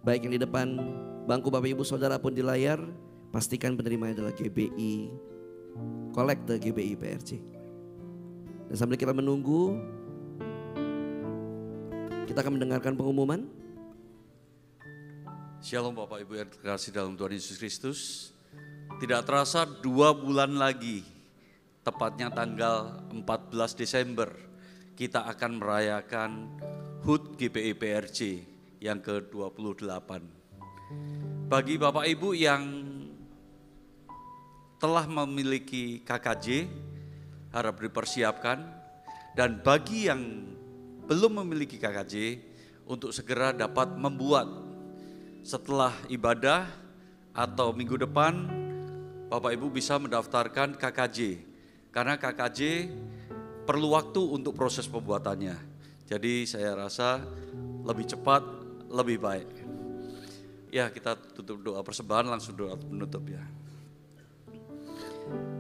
Speaker 3: baik yang di depan bangku Bapak Ibu Saudara pun di layar, pastikan penerima adalah GBI, kolekte GBI PRJ. Dan sambil kita menunggu, kita akan mendengarkan pengumuman.
Speaker 11: Shalom Bapak Ibu yang terkasih dalam Tuhan Yesus Kristus. Tidak terasa 2 bulan lagi, tepatnya tanggal 14 Desember, kita akan merayakan HUT GBI PRJ yang ke-28. Bagi Bapak Ibu yang telah memiliki KKJ, harap dipersiapkan. Dan bagi yang belum memiliki KKJ, untuk segera dapat membuat setelah ibadah atau minggu depan, Bapak Ibu bisa mendaftarkan KKJ. Karena KKJ perlu waktu untuk proses pembuatannya. Jadi saya rasa lebih cepat, lebih baik. Ya, kita tutup doa persembahan, langsung doa penutup ya.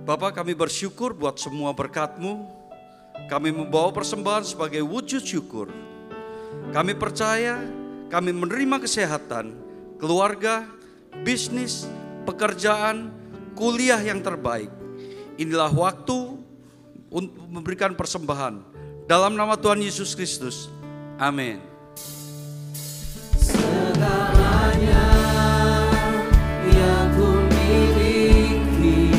Speaker 11: Bapak, kami bersyukur buat semua berkat-Mu. Kami membawa persembahan sebagai wujud syukur. Kami percaya, kami menerima kesehatan, keluarga, bisnis, pekerjaan, kuliah yang terbaik. Inilah waktu untuk memberikan persembahan. Dalam nama Tuhan Yesus Kristus. Amin.
Speaker 5: Segalanya yang ku miliki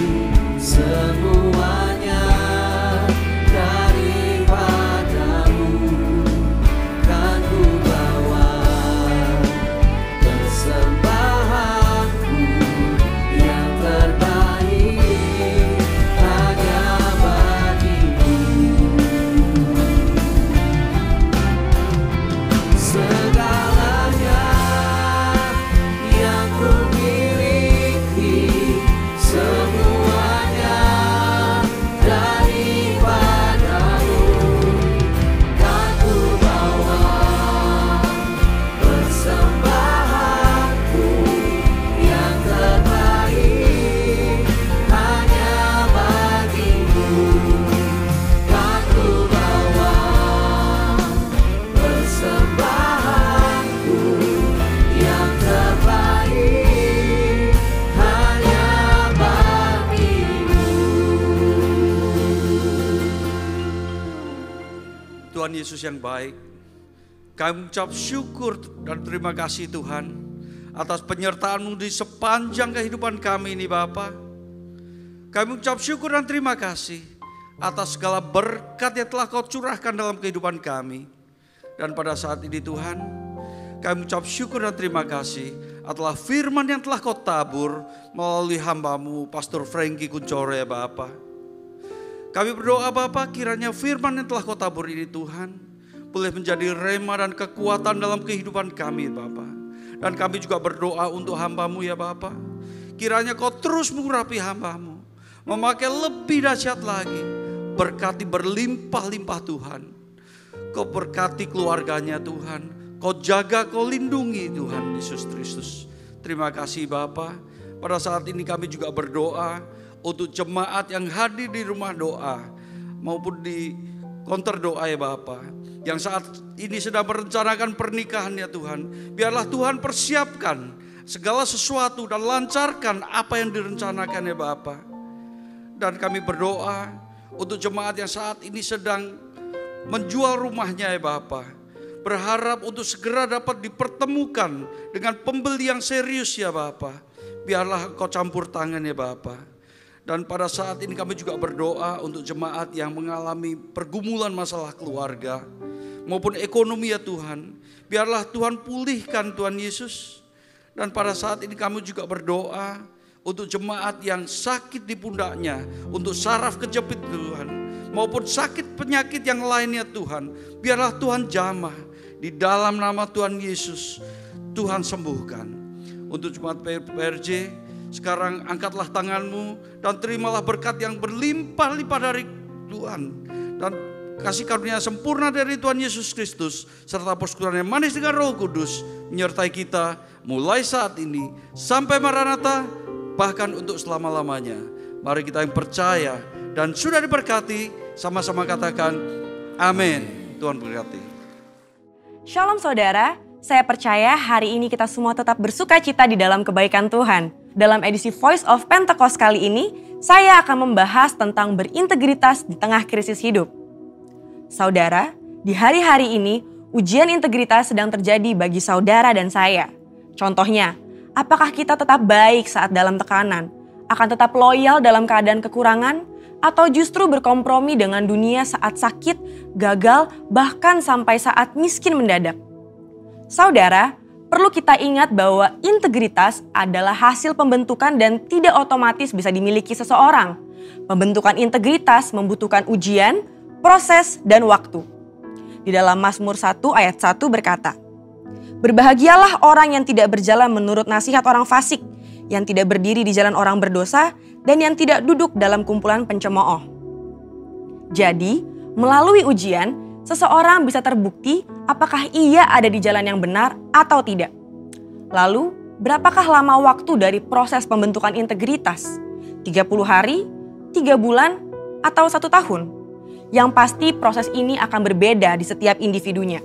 Speaker 11: Tuhan Yesus yang baik, kami mengucap syukur dan terima kasih Tuhan atas penyertaan-Mu di sepanjang kehidupan kami ini Bapa. Kami mengucap syukur dan terima kasih atas segala berkat yang telah Kau curahkan dalam kehidupan kami. Dan pada saat ini Tuhan, kami mengucap syukur dan terima kasih atas firman yang telah Kau tabur melalui hamba-Mu Pastor Frankie Kunchore Bapa. Kami berdoa Bapa, kiranya firman yang telah Kau tabur ini Tuhan boleh menjadi rema dan kekuatan dalam kehidupan kami Bapa. Dan kami juga berdoa untuk hamba-Mu ya Bapa, kiranya Kau terus mengurapi hamba-Mu, memakai lebih dahsyat lagi, berkati berlimpah-limpah Tuhan. Kau berkati keluarganya Tuhan, Kau jaga, Kau lindungi Tuhan Yesus Kristus. Terima kasih Bapa. Pada saat ini kami juga berdoa untuk jemaat yang hadir di rumah doa maupun di konter doa ya Bapa, yang saat ini sedang merencanakan pernikahan ya Tuhan. Biarlah Tuhan persiapkan segala sesuatu dan lancarkan apa yang direncanakan ya Bapa. Dan kami berdoa untuk jemaat yang saat ini sedang menjual rumahnya ya Bapa, berharap untuk segera dapat dipertemukan dengan pembeli yang serius ya Bapa. Biarlah Kau campur tangan ya Bapa. Dan pada saat ini kami juga berdoa untuk jemaat yang mengalami pergumulan masalah keluarga maupun ekonomi ya Tuhan. Biarlah Tuhan pulihkan Tuhan Yesus. Dan pada saat ini kami juga berdoa untuk jemaat yang sakit di pundaknya, untuk saraf kejepit Tuhan, maupun sakit penyakit yang lainnya Tuhan. Biarlah Tuhan jamah di dalam nama Tuhan Yesus. Tuhan sembuhkan. Untuk jemaat PRJ, sekarang angkatlah tangan-Mu dan terimalah berkat yang berlimpah-limpah dari Tuhan. Dan kasih karunia sempurna dari Tuhan Yesus Kristus serta persekutuan yang manis dengan Roh Kudus menyertai kita mulai saat ini sampai Maranatha, bahkan untuk selama-lamanya. Mari kita yang percaya dan sudah diberkati sama-sama katakan amin. Tuhan berkati.
Speaker 12: Shalom saudara, saya percaya hari ini kita semua tetap bersuka cita di dalam kebaikan Tuhan. Dalam edisi Voice of Pentecost kali ini, saya akan membahas tentang berintegritas di tengah krisis hidup. Saudara, di hari-hari ini, ujian integritas sedang terjadi bagi saudara dan saya. Contohnya, apakah kita tetap baik saat dalam tekanan, akan tetap loyal dalam keadaan kekurangan, atau justru berkompromi dengan dunia saat sakit, gagal, bahkan sampai saat miskin mendadak? Saudara, perlu kita ingat bahwa integritas adalah hasil pembentukan dan tidak otomatis bisa dimiliki seseorang. Pembentukan integritas membutuhkan ujian, proses, dan waktu. Di dalam Mazmur 1 ayat 1 berkata, "Berbahagialah orang yang tidak berjalan menurut nasihat orang fasik, yang tidak berdiri di jalan orang berdosa, dan yang tidak duduk dalam kumpulan pencemooh." Jadi, melalui ujian, seseorang bisa terbukti apakah ia ada di jalan yang benar atau tidak. Lalu, berapakah lama waktu dari proses pembentukan integritas? 30 hari, 3 bulan, atau 1 tahun? Yang pasti proses ini akan berbeda di setiap individunya.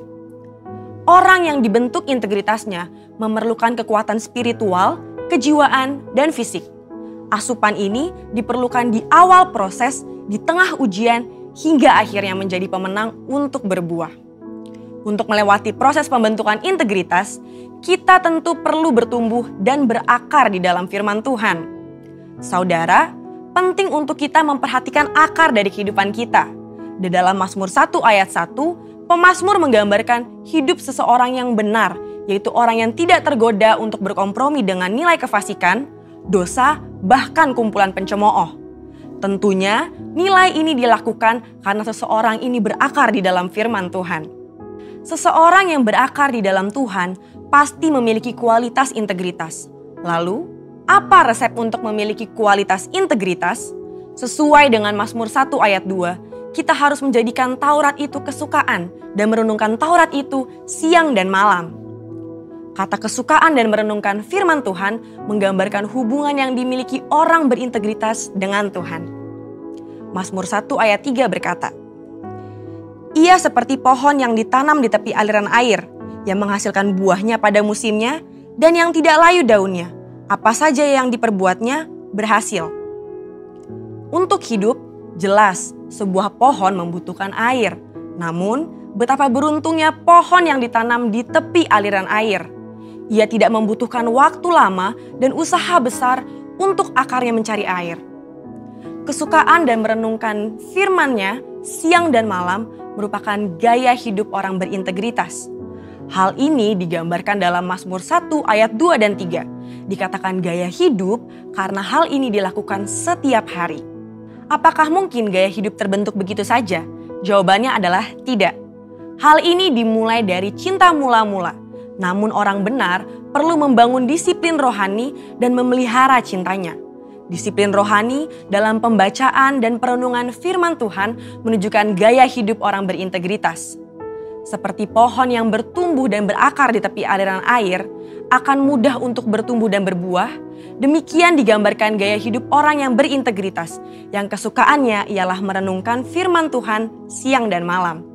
Speaker 12: Orang yang dibentuk integritasnya memerlukan kekuatan spiritual, kejiwaan, dan fisik. Asupan ini diperlukan di awal proses, di tengah ujian, hingga akhirnya menjadi pemenang untuk berbuah. Untuk melewati proses pembentukan integritas, kita tentu perlu bertumbuh dan berakar di dalam firman Tuhan. Saudara, penting untuk kita memperhatikan akar dari kehidupan kita. Di dalam Mazmur 1 ayat 1, pemazmur menggambarkan hidup seseorang yang benar, yaitu orang yang tidak tergoda untuk berkompromi dengan nilai kefasikan, dosa, bahkan kumpulan pencemooh. Tentunya nilai ini dilakukan karena seseorang ini berakar di dalam firman Tuhan. Seseorang yang berakar di dalam Tuhan pasti memiliki kualitas integritas. Lalu, apa resep untuk memiliki kualitas integritas? Sesuai dengan Mazmur 1 ayat 2, kita harus menjadikan Taurat itu kesukaan dan merenungkan Taurat itu siang dan malam. Kata kesukaan dan merenungkan firman Tuhan menggambarkan hubungan yang dimiliki orang berintegritas dengan Tuhan. Mazmur 1 ayat 3 berkata, "Ia seperti pohon yang ditanam di tepi aliran air, yang menghasilkan buahnya pada musimnya dan yang tidak layu daunnya. Apa saja yang diperbuatnya berhasil." Untuk hidup, jelas sebuah pohon membutuhkan air, Namun, betapa beruntungnya pohon yang ditanam di tepi aliran air. Ia tidak membutuhkan waktu lama dan usaha besar untuk akarnya mencari air. Kesukaan dan merenungkan firman-Nya siang dan malam merupakan gaya hidup orang berintegritas. Hal ini digambarkan dalam Mazmur 1 ayat 2 dan 3. Dikatakan gaya hidup karena hal ini dilakukan setiap hari. Apakah mungkin gaya hidup terbentuk begitu saja? Jawabannya adalah tidak. Hal ini dimulai dari cinta mula-mula. Namun orang benar perlu membangun disiplin rohani dan memelihara cintanya. Disiplin rohani dalam pembacaan dan perenungan firman Tuhan menunjukkan gaya hidup orang berintegritas. Seperti pohon yang bertumbuh dan berakar di tepi aliran air, akan mudah untuk bertumbuh dan berbuah. Demikian digambarkan gaya hidup orang yang berintegritas, yang kesukaannya ialah merenungkan firman Tuhan siang dan malam.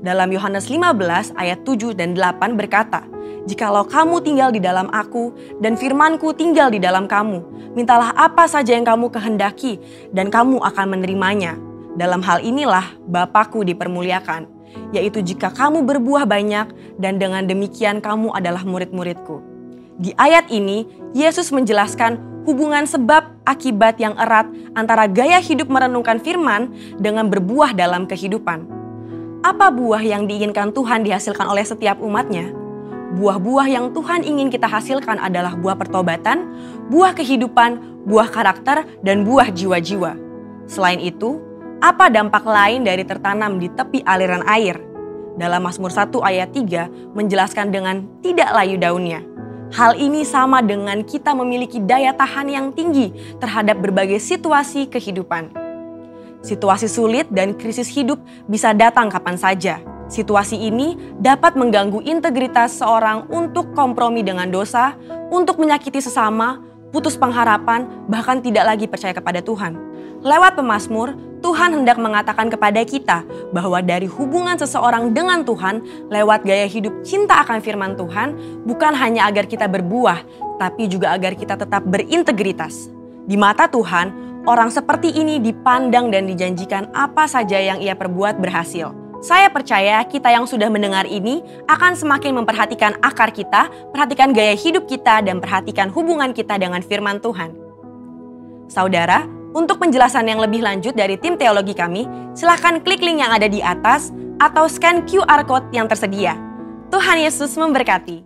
Speaker 12: Dalam Yohanes 15 ayat 7 dan 8 berkata, "Jikalau kamu tinggal di dalam aku dan firmanku tinggal di dalam kamu, mintalah apa saja yang kamu kehendaki dan kamu akan menerimanya. Dalam hal inilah Bapa-Ku dipermuliakan, yaitu jika kamu berbuah banyak dan dengan demikian kamu adalah murid-murid-Ku." Di ayat ini, Yesus menjelaskan hubungan sebab akibat yang erat antara gaya hidup merenungkan firman dengan berbuah dalam kehidupan. Apa buah yang diinginkan Tuhan dihasilkan oleh setiap umat-Nya? Buah-buah yang Tuhan ingin kita hasilkan adalah buah pertobatan, buah kehidupan, buah karakter, dan buah jiwa-jiwa. Selain itu, apa dampak lain dari tertanam di tepi aliran air? Dalam Mazmur 1 ayat 3 menjelaskan dengan tidak layu daunnya. Hal ini sama dengan kita memiliki daya tahan yang tinggi terhadap berbagai situasi kehidupan. Situasi sulit dan krisis hidup bisa datang kapan saja. Situasi ini dapat mengganggu integritas seorang untuk kompromi dengan dosa, untuk menyakiti sesama, putus pengharapan, bahkan tidak lagi percaya kepada Tuhan. Lewat pemazmur, Tuhan hendak mengatakan kepada kita bahwa dari hubungan seseorang dengan Tuhan, lewat gaya hidup cinta akan firman Tuhan, bukan hanya agar kita berbuah, tapi juga agar kita tetap berintegritas. Di mata Tuhan, orang seperti ini dipandang dan dijanjikan apa saja yang ia perbuat berhasil. Saya percaya kita yang sudah mendengar ini akan semakin memperhatikan akar kita, perhatikan gaya hidup kita, dan perhatikan hubungan kita dengan firman Tuhan. Saudara, untuk penjelasan yang lebih lanjut dari tim teologi kami, silakan klik link yang ada di atas atau scan QR Code yang tersedia. Tuhan Yesus memberkati.